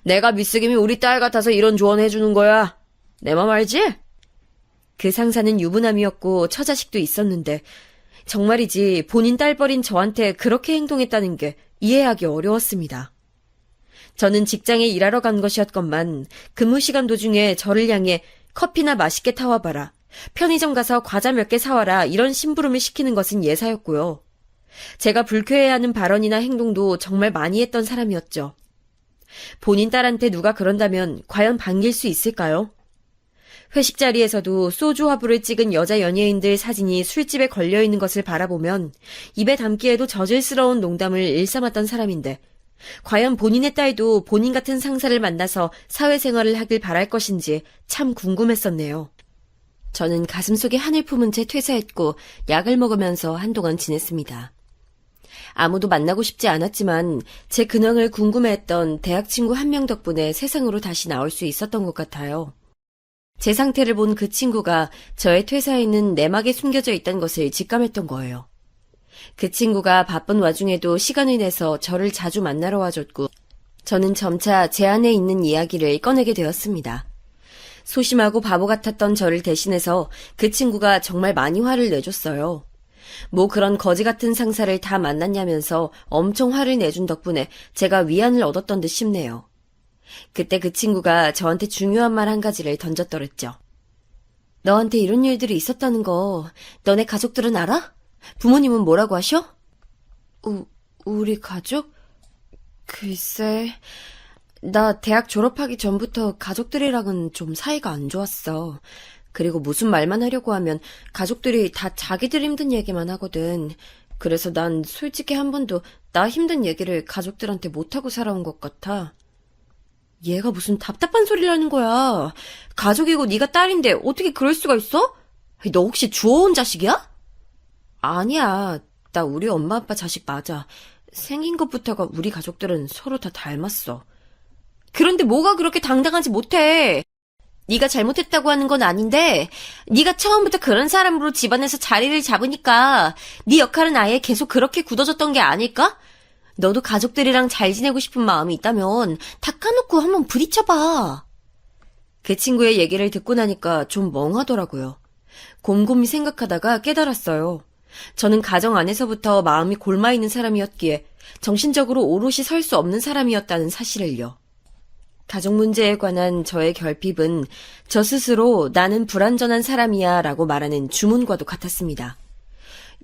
내가 미스김이 우리 딸 같아서 이런 조언 해주는 거야. 내 맘 알지? 그 상사는 유부남이었고 처자식도 있었는데 정말이지 본인 딸뻘인 저한테 그렇게 행동했다는 게 이해하기 어려웠습니다. 저는 직장에 일하러 간 것이었건만 근무 시간 도중에 저를 향해 커피나 맛있게 타와봐라, 편의점 가서 과자 몇 개 사와라 이런 심부름을 시키는 것은 예사였고요. 제가 불쾌해하는 발언이나 행동도 정말 많이 했던 사람이었죠. 본인 딸한테 누가 그런다면 과연 반길 수 있을까요? 회식 자리에서도 소주 화부를 찍은 여자 연예인들 사진이 술집에 걸려있는 것을 바라보면 입에 담기에도 저질스러운 농담을 일삼았던 사람인데 과연 본인의 딸도 본인 같은 상사를 만나서 사회생활을 하길 바랄 것인지 참 궁금했었네요. 저는 가슴속에 한을 품은 채 퇴사했고 약을 먹으면서 한동안 지냈습니다. 아무도 만나고 싶지 않았지만 제 근황을 궁금해했던 대학 친구 한 명 덕분에 세상으로 다시 나올 수 있었던 것 같아요. 제 상태를 본 그 친구가 저의 퇴사에는 내막에 숨겨져 있던 것을 직감했던 거예요. 그 친구가 바쁜 와중에도 시간을 내서 저를 자주 만나러 와줬고 저는 점차 제 안에 있는 이야기를 꺼내게 되었습니다. 소심하고 바보 같았던 저를 대신해서 그 친구가 정말 많이 화를 내줬어요. 뭐 그런 거지 같은 상사를 다 만났냐면서 엄청 화를 내준 덕분에 제가 위안을 얻었던 듯 싶네요. 그때 그 친구가 저한테 중요한 말 한 가지를 던졌더랬죠. 너한테 이런 일들이 있었다는 거 너네 가족들은 알아? 부모님은 뭐라고 하셔? 우리 가족? 글쎄, 나 대학 졸업하기 전부터 가족들이랑은 좀 사이가 안 좋았어. 그리고 무슨 말만 하려고 하면 가족들이 다 자기들 힘든 얘기만 하거든. 그래서 난 솔직히 한 번도 나 힘든 얘기를 가족들한테 못하고 살아온 것 같아. 얘가 무슨 답답한 소리를 하는 거야. 가족이고 네가 딸인데 어떻게 그럴 수가 있어? 너 혹시 주워온 자식이야? 아니야. 나 우리 엄마 아빠 자식 맞아. 생긴 것부터가 우리 가족들은 서로 다 닮았어. 그런데 뭐가 그렇게 당당하지 못해? 네가 잘못했다고 하는 건 아닌데 네가 처음부터 그런 사람으로 집안에서 자리를 잡으니까 네 역할은 아예 계속 그렇게 굳어졌던 게 아닐까? 너도 가족들이랑 잘 지내고 싶은 마음이 있다면 다 까놓고 한번 부딪혀봐. 그 친구의 얘기를 듣고 나니까 좀 멍하더라고요. 곰곰이 생각하다가 깨달았어요. 저는 가정 안에서부터 마음이 골마 있는 사람이었기에 정신적으로 오롯이 설 수 없는 사람이었다는 사실을요. 가족 문제에 관한 저의 결핍은 저 스스로 나는 불완전한 사람이야 라고 말하는 주문과도 같았습니다.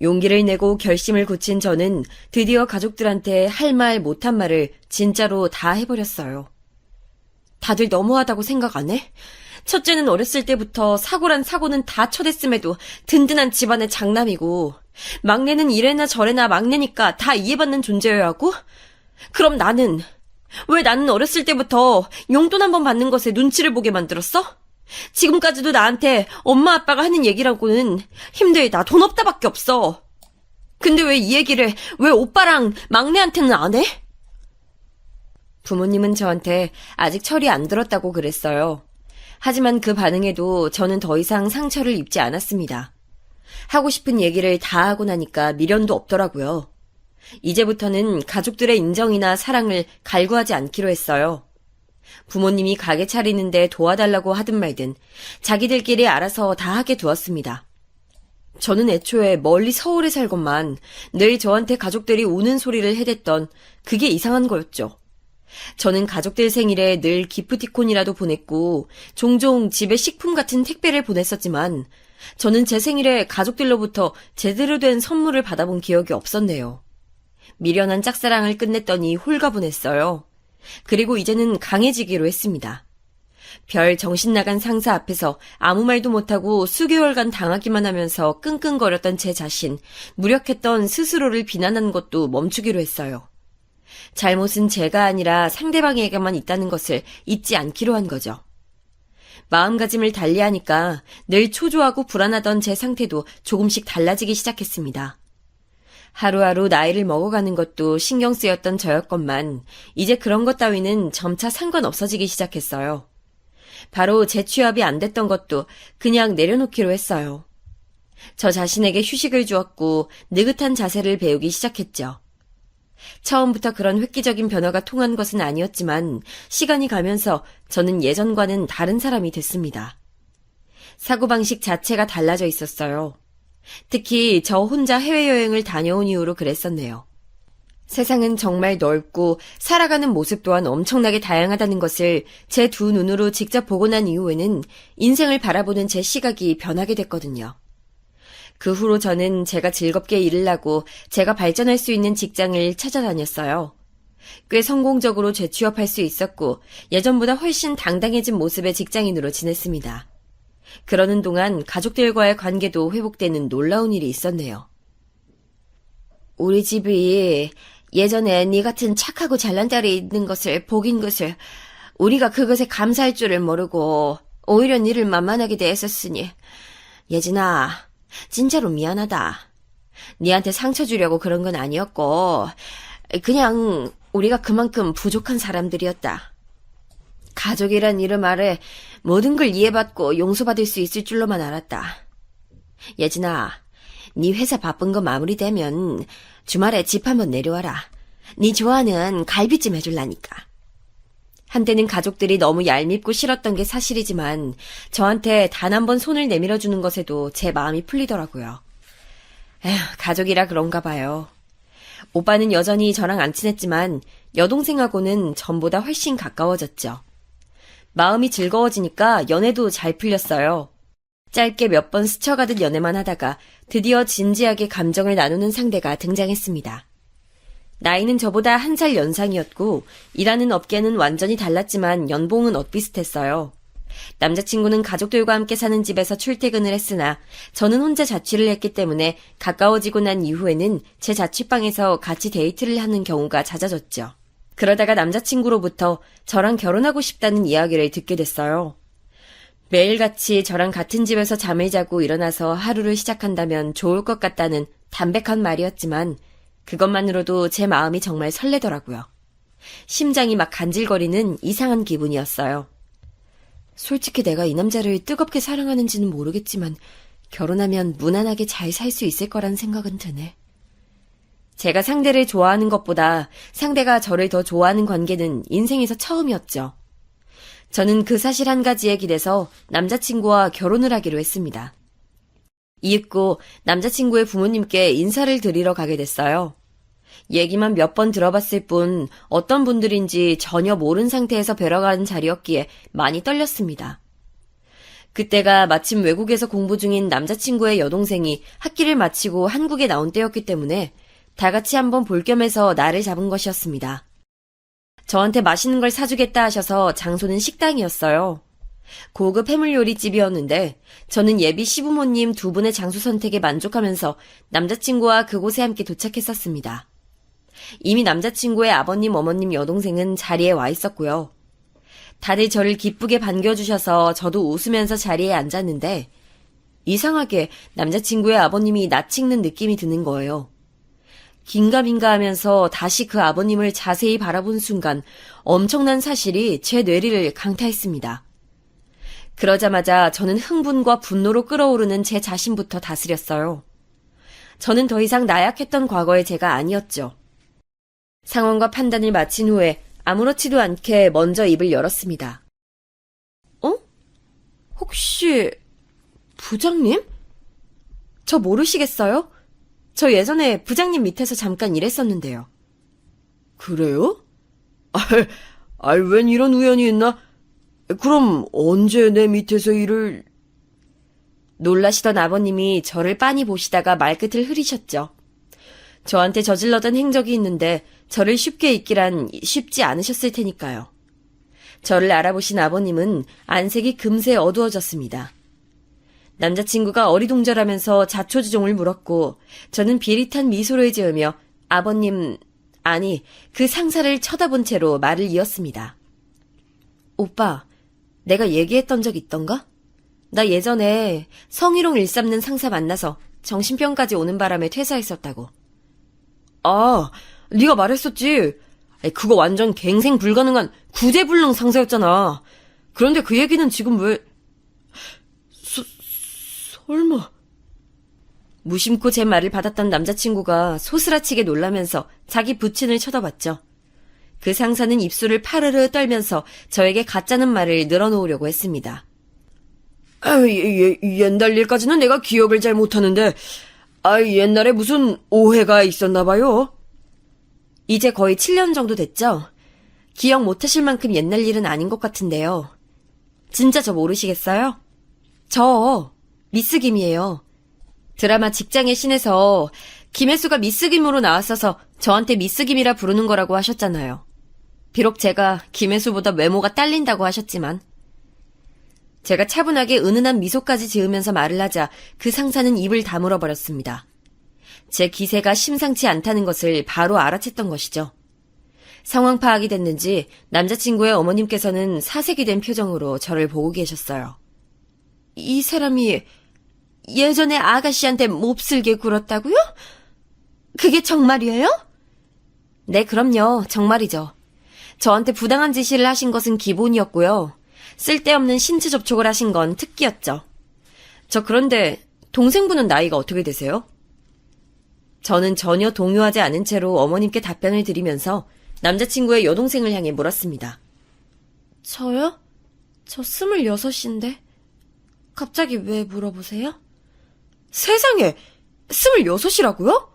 용기를 내고 결심을 굳힌 저는 드디어 가족들한테 할 말 못한 말을 진짜로 다 해버렸어요. 다들 너무하다고 생각 안 해? 첫째는 어렸을 때부터 사고란 사고는 다 쳐댔음에도 든든한 집안의 장남이고 막내는 이래나 저래나 막내니까 다 이해받는 존재여야 하고 그럼 왜 나는 어렸을 때부터 용돈 한 번 받는 것에 눈치를 보게 만들었어? 지금까지도 나한테 엄마 아빠가 하는 얘기라고는 힘들다, 돈 없다밖에 없어. 근데 왜 이 얘기를 왜 오빠랑 막내한테는 안 해? 부모님은 저한테 아직 철이 안 들었다고 그랬어요. 하지만 그 반응에도 저는 더 이상 상처를 입지 않았습니다. 하고 싶은 얘기를 다 하고 나니까 미련도 없더라고요. 이제부터는 가족들의 인정이나 사랑을 갈구하지 않기로 했어요. 부모님이 가게 차리는데 도와달라고 하든 말든 자기들끼리 알아서 다 하게 두었습니다. 저는 애초에 멀리 서울에 살건만 늘 저한테 가족들이 우는 소리를 해댔던 그게 이상한 거였죠. 저는 가족들 생일에 늘 기프티콘이라도 보냈고 종종 집에 식품 같은 택배를 보냈었지만 저는 제 생일에 가족들로부터 제대로 된 선물을 받아본 기억이 없었네요. 미련한 짝사랑을 끝냈더니 홀가분했어요. 그리고 이제는 강해지기로 했습니다. 별 정신나간 상사 앞에서 아무 말도 못하고 수개월간 당하기만 하면서 끙끙거렸던 제 자신, 무력했던 스스로를 비난하는 것도 멈추기로 했어요. 잘못은 제가 아니라 상대방에게만 있다는 것을 잊지 않기로 한 거죠. 마음가짐을 달리하니까 늘 초조하고 불안하던 제 상태도 조금씩 달라지기 시작했습니다. 하루하루 나이를 먹어가는 것도 신경 쓰였던 저였건만 이제 그런 것 따위는 점차 상관없어지기 시작했어요. 바로 재취업이 안 됐던 것도 그냥 내려놓기로 했어요. 저 자신에게 휴식을 주었고 느긋한 자세를 배우기 시작했죠. 처음부터 그런 획기적인 변화가 통한 것은 아니었지만 시간이 가면서 저는 예전과는 다른 사람이 됐습니다. 사고방식 자체가 달라져 있었어요. 특히 저 혼자 해외여행을 다녀온 이후로 그랬었네요. 세상은 정말 넓고 살아가는 모습 또한 엄청나게 다양하다는 것을 제 두 눈으로 직접 보고 난 이후에는 인생을 바라보는 제 시각이 변하게 됐거든요. 그 후로 저는 제가 즐겁게 일을 하고 제가 발전할 수 있는 직장을 찾아다녔어요. 꽤 성공적으로 재취업할 수 있었고 예전보다 훨씬 당당해진 모습의 직장인으로 지냈습니다. 그러는 동안 가족들과의 관계도 회복되는 놀라운 일이 있었네요. 우리 집이 예전에 네 같은 착하고 잘난 딸이 있는 것을 복인 것을 우리가 그것에 감사할 줄을 모르고 오히려 니를 만만하게 대했었으니 예진아 진짜로 미안하다. 니한테 상처 주려고 그런 건 아니었고 그냥 우리가 그만큼 부족한 사람들이었다. 가족이란 이름 아래 모든 걸 이해받고 용서받을 수 있을 줄로만 알았다. 예진아, 네 회사 바쁜 거 마무리되면 주말에 집 한번 내려와라. 네 좋아하는 갈비찜 해줄라니까. 한때는 가족들이 너무 얄밉고 싫었던 게 사실이지만 저한테 단 한 번 손을 내밀어주는 것에도 제 마음이 풀리더라고요. 에휴, 가족이라 그런가 봐요. 오빠는 여전히 저랑 안 친했지만 여동생하고는 전보다 훨씬 가까워졌죠. 마음이 즐거워지니까 연애도 잘 풀렸어요. 짧게 몇 번 스쳐가듯 연애만 하다가 드디어 진지하게 감정을 나누는 상대가 등장했습니다. 나이는 저보다 1살 연상이었고 일하는 업계는 완전히 달랐지만 연봉은 엇비슷했어요. 남자친구는 가족들과 함께 사는 집에서 출퇴근을 했으나 저는 혼자 자취를 했기 때문에 가까워지고 난 이후에는 제 자취방에서 같이 데이트를 하는 경우가 잦아졌죠. 그러다가 남자친구로부터 저랑 결혼하고 싶다는 이야기를 듣게 됐어요. 매일같이 저랑 같은 집에서 잠을 자고 일어나서 하루를 시작한다면 좋을 것 같다는 담백한 말이었지만 그것만으로도 제 마음이 정말 설레더라고요. 심장이 막 간질거리는 이상한 기분이었어요. 솔직히 내가 이 남자를 뜨겁게 사랑하는지는 모르겠지만 결혼하면 무난하게 잘 살 수 있을 거란 생각은 드네. 제가 상대를 좋아하는 것보다 상대가 저를 더 좋아하는 관계는 인생에서 처음이었죠. 저는 그 사실 한 가지에 기대서 남자친구와 결혼을 하기로 했습니다. 이윽고 남자친구의 부모님께 인사를 드리러 가게 됐어요. 얘기만 몇 번 들어봤을 뿐 어떤 분들인지 전혀 모른 상태에서 뵈러 가는 자리였기에 많이 떨렸습니다. 그때가 마침 외국에서 공부 중인 남자친구의 여동생이 학기를 마치고 한국에 나온 때였기 때문에 다 같이 한번 볼 겸해서 날을 잡은 것이었습니다. 저한테 맛있는 걸 사주겠다 하셔서 장소는 식당이었어요. 고급 해물요리집이었는데 저는 예비 시부모님 두 분의 장소 선택에 만족하면서 남자친구와 그곳에 함께 도착했었습니다. 이미 남자친구의 아버님, 어머님, 여동생은 자리에 와 있었고요. 다들 저를 기쁘게 반겨주셔서 저도 웃으면서 자리에 앉았는데 이상하게 남자친구의 아버님이 낯 찍는 느낌이 드는 거예요. 긴가민가 하면서 다시 그 아버님을 자세히 바라본 순간 엄청난 사실이 제 뇌리를 강타했습니다. 그러자마자 저는 흥분과 분노로 끓어오르는 제 자신부터 다스렸어요. 저는 더 이상 나약했던 과거의 제가 아니었죠. 상황과 판단을 마친 후에 아무렇지도 않게 먼저 입을 열었습니다. 혹시 부장님? 저 모르시겠어요? 저 예전에 부장님 밑에서 잠깐 일했었는데요.
그래요? 웬 이런 우연이 있나? 그럼 언제 내 밑에서 일을...
놀라시던 아버님이 저를 빤히 보시다가 말끝을 흐리셨죠. 저한테 저질러던 행적이 있는데 저를 쉽게 잊기란 쉽지 않으셨을 테니까요. 저를 알아보신 아버님은 안색이 금세 어두워졌습니다. 남자친구가 어리둥절하면서 자초지종을 물었고 저는 비릿한 미소를 지으며 아버님, 아니 그 상사를 쳐다본 채로 말을 이었습니다. 오빠, 내가 얘기했던 적 있던가? 나 예전에 성희롱 일삼는 상사 만나서 정신병까지 오는 바람에 퇴사했었다고.
아, 네가 말했었지. 그거 완전 갱생 불가능한 구제불능 상사였잖아. 그런데 그 얘기는 지금 왜... 설마...
무심코 제 말을 받았던 남자친구가 소스라치게 놀라면서 자기 부친을 쳐다봤죠. 그 상사는 입술을 파르르 떨면서 저에게 가짜는 말을 늘어놓으려고 했습니다.
옛날 일까지는 내가 기억을 잘 못하는데, 옛날에 무슨 오해가 있었나 봐요.
이제 거의 7년 정도 됐죠? 기억 못하실 만큼 옛날 일은 아닌 것 같은데요. 진짜 저 모르시겠어요? 저 미스 김이에요. 드라마 직장의 신에서 김혜수가 미스 김으로 나왔어서 저한테 미스 김이라 부르는 거라고 하셨잖아요. 비록 제가 김혜수보다 외모가 딸린다고 하셨지만 제가 차분하게 은은한 미소까지 지으면서 말을 하자 그 상사는 입을 다물어 버렸습니다. 제 기세가 심상치 않다는 것을 바로 알아챘던 것이죠. 상황 파악이 됐는지 남자친구의 어머님께서는 사색이 된 표정으로 저를 보고 계셨어요. 이 사람이 예전에 아가씨한테 몹쓸게 굴었다고요? 그게 정말이에요? 네, 그럼요. 정말이죠. 저한테 부당한 지시를 하신 것은 기본이었고요. 쓸데없는 신체 접촉을 하신 건 특기였죠. 저 그런데 동생분은 나이가 어떻게 되세요? 저는 전혀 동요하지 않은 채로 어머님께 답변을 드리면서 남자친구의 여동생을 향해 물었습니다. 저요? 저 26인데 갑자기 왜 물어보세요?
세상에, 26이라고요?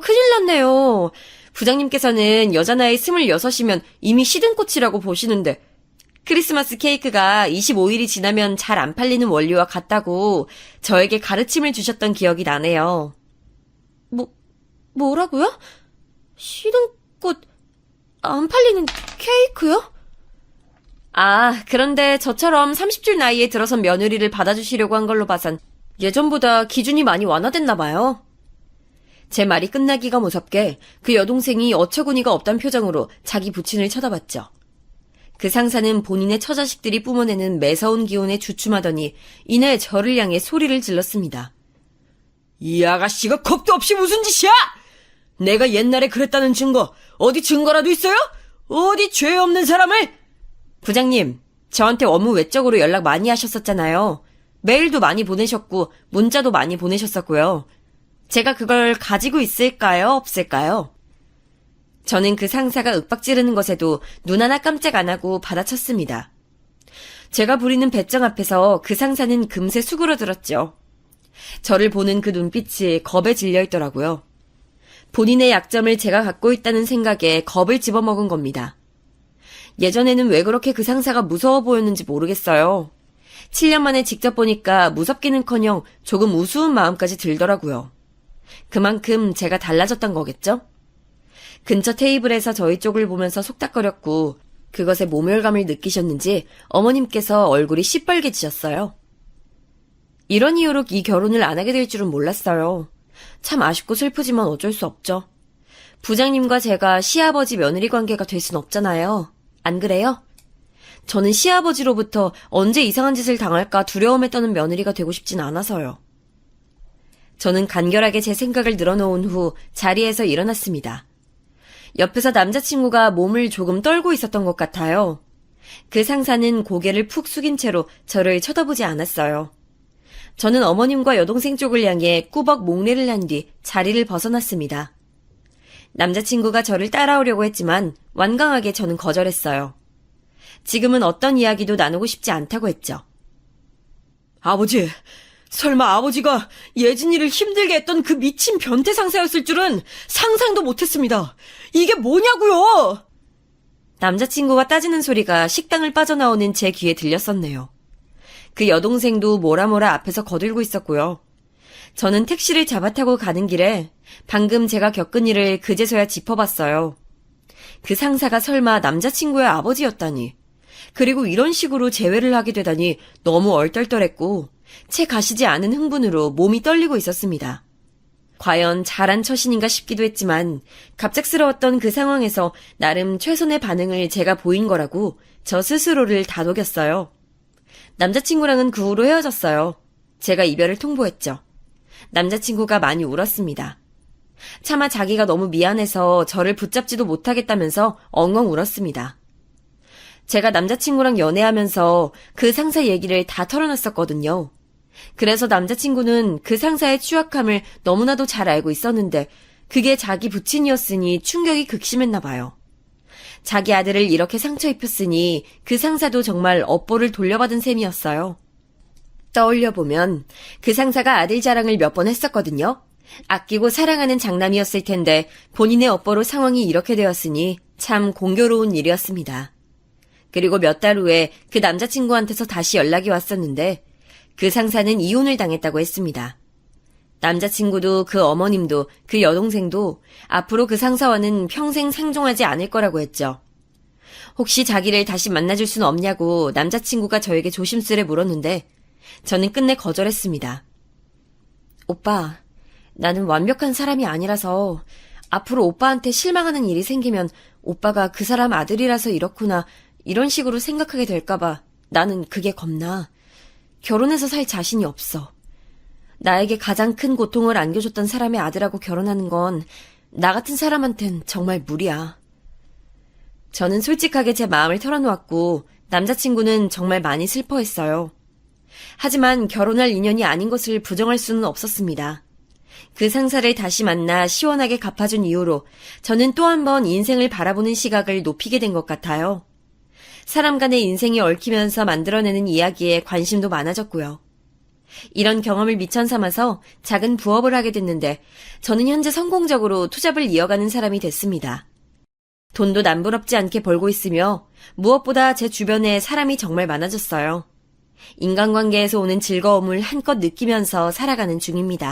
큰일 났네요. 부장님께서는 여자 나이 26이면 이미 시든꽃이라고 보시는데 크리스마스 케이크가 25일이 지나면 잘 안 팔리는 원리와 같다고 저에게 가르침을 주셨던 기억이 나네요. 뭐라고요? 시든꽃 안 팔리는 케이크요? 그런데 저처럼 30줄 나이에 들어선 며느리를 받아주시려고 한 걸로 봐선 예전보다 기준이 많이 완화됐나 봐요. 제 말이 끝나기가 무섭게 그 여동생이 어처구니가 없단 표정으로 자기 부친을 쳐다봤죠. 그 상사는 본인의 처자식들이 뿜어내는 매서운 기운에 주춤하더니 이내 저를 향해 소리를 질렀습니다.
이 아가씨가 겁도 없이 무슨 짓이야? 내가 옛날에 그랬다는 증거, 어디 증거라도 있어요? 어디 죄 없는 사람을?
부장님, 저한테 업무 외적으로 연락 많이 하셨었잖아요. 메일도 많이 보내셨고 문자도 많이 보내셨었고요. 제가 그걸 가지고 있을까요? 없을까요? 저는 그 상사가 윽박지르는 것에도 눈 하나 깜짝 안 하고 받아쳤습니다. 제가 부리는 배짱 앞에서 그 상사는 금세 수그러들었죠. 저를 보는 그 눈빛이 겁에 질려 있더라고요. 본인의 약점을 제가 갖고 있다는 생각에 겁을 집어먹은 겁니다. 예전에는 왜 그렇게 그 상사가 무서워 보였는지 모르겠어요. 7년 만에 직접 보니까 무섭기는커녕 조금 우스운 마음까지 들더라고요. 그만큼 제가 달라졌던 거겠죠? 근처 테이블에서 저희 쪽을 보면서 속닥거렸고 그것에 모멸감을 느끼셨는지 어머님께서 얼굴이 시뻘개지셨어요. 이런 이유로 이 결혼을 안 하게 될 줄은 몰랐어요. 참 아쉽고 슬프지만 어쩔 수 없죠. 부장님과 제가 시아버지 며느리 관계가 될 순 없잖아요. 안 그래요? 저는 시아버지로부터 언제 이상한 짓을 당할까 두려움에 떠는 며느리가 되고 싶진 않아서요. 저는 간결하게 제 생각을 늘어놓은 후 자리에서 일어났습니다. 옆에서 남자친구가 몸을 조금 떨고 있었던 것 같아요. 그 상사는 고개를 푹 숙인 채로 저를 쳐다보지 않았어요. 저는 어머님과 여동생 쪽을 향해 꾸벅 목례를 한 뒤 자리를 벗어났습니다. 남자친구가 저를 따라오려고 했지만 완강하게 저는 거절했어요. 지금은 어떤 이야기도 나누고 싶지 않다고 했죠.
아버지, 설마 아버지가 예진이를 힘들게 했던 그 미친 변태 상사였을 줄은 상상도 못했습니다. 이게 뭐냐고요? 남자친구가 따지는 소리가 식당을 빠져나오는 제 귀에 들렸었네요. 그 여동생도 뭐라 앞에서 거들고 있었고요. 저는 택시를 잡아타고 가는 길에 방금 제가 겪은 일을 그제서야 짚어봤어요. 그 상사가 설마 남자친구의 아버지였다니. 그리고 이런 식으로 재회를 하게 되다니 너무 얼떨떨했고 채 가시지 않은 흥분으로 몸이 떨리고 있었습니다. 과연 잘한 처신인가 싶기도 했지만 갑작스러웠던 그 상황에서 나름 최선의 반응을 제가 보인 거라고 저 스스로를 다독였어요. 남자친구랑은 그 후로 헤어졌어요. 제가 이별을 통보했죠. 남자친구가 많이 울었습니다. 차마 자기가 너무 미안해서 저를 붙잡지도 못하겠다면서 엉엉 울었습니다. 제가 남자친구랑 연애하면서 그 상사 얘기를 다 털어놨었거든요. 그래서 남자친구는 그 상사의 추악함을 너무나도 잘 알고 있었는데 그게 자기 부친이었으니 충격이 극심했나 봐요. 자기 아들을 이렇게 상처 입혔으니 그 상사도 정말 업보를 돌려받은 셈이었어요. 떠올려보면 그 상사가 아들 자랑을 몇 번 했었거든요. 아끼고 사랑하는 장남이었을 텐데 본인의 업보로 상황이 이렇게 되었으니 참 공교로운 일이었습니다. 그리고 몇 달 후에 그 남자친구한테서 다시 연락이 왔었는데 그 상사는 이혼을 당했다고 했습니다. 남자친구도 그 어머님도 그 여동생도 앞으로 그 상사와는 평생 상종하지 않을 거라고 했죠. 혹시 자기를 다시 만나줄 순 없냐고 남자친구가 저에게 조심스레 물었는데 저는 끝내 거절했습니다. 오빠, 나는 완벽한 사람이 아니라서 앞으로 오빠한테 실망하는 일이 생기면 오빠가 그 사람 아들이라서 이렇구나 이런 식으로 생각하게 될까봐 나는 그게 겁나. 결혼해서 살 자신이 없어. 나에게 가장 큰 고통을 안겨줬던 사람의 아들하고 결혼하는 건 나 같은 사람한텐 정말 무리야. 저는 솔직하게 제 마음을 털어놓았고 남자친구는 정말 많이 슬퍼했어요. 하지만 결혼할 인연이 아닌 것을 부정할 수는 없었습니다. 그 상사를 다시 만나 시원하게 갚아준 이후로 저는 또 한 번 인생을 바라보는 시각을 높이게 된 것 같아요. 사람 간의 인생이 얽히면서 만들어내는 이야기에 관심도 많아졌고요. 이런 경험을 미천 삼아서 작은 부업을 하게 됐는데 저는 현재 성공적으로 투잡을 이어가는 사람이 됐습니다. 돈도 남부럽지 않게 벌고 있으며 무엇보다 제 주변에 사람이 정말 많아졌어요. 인간관계에서 오는 즐거움을 한껏 느끼면서 살아가는 중입니다.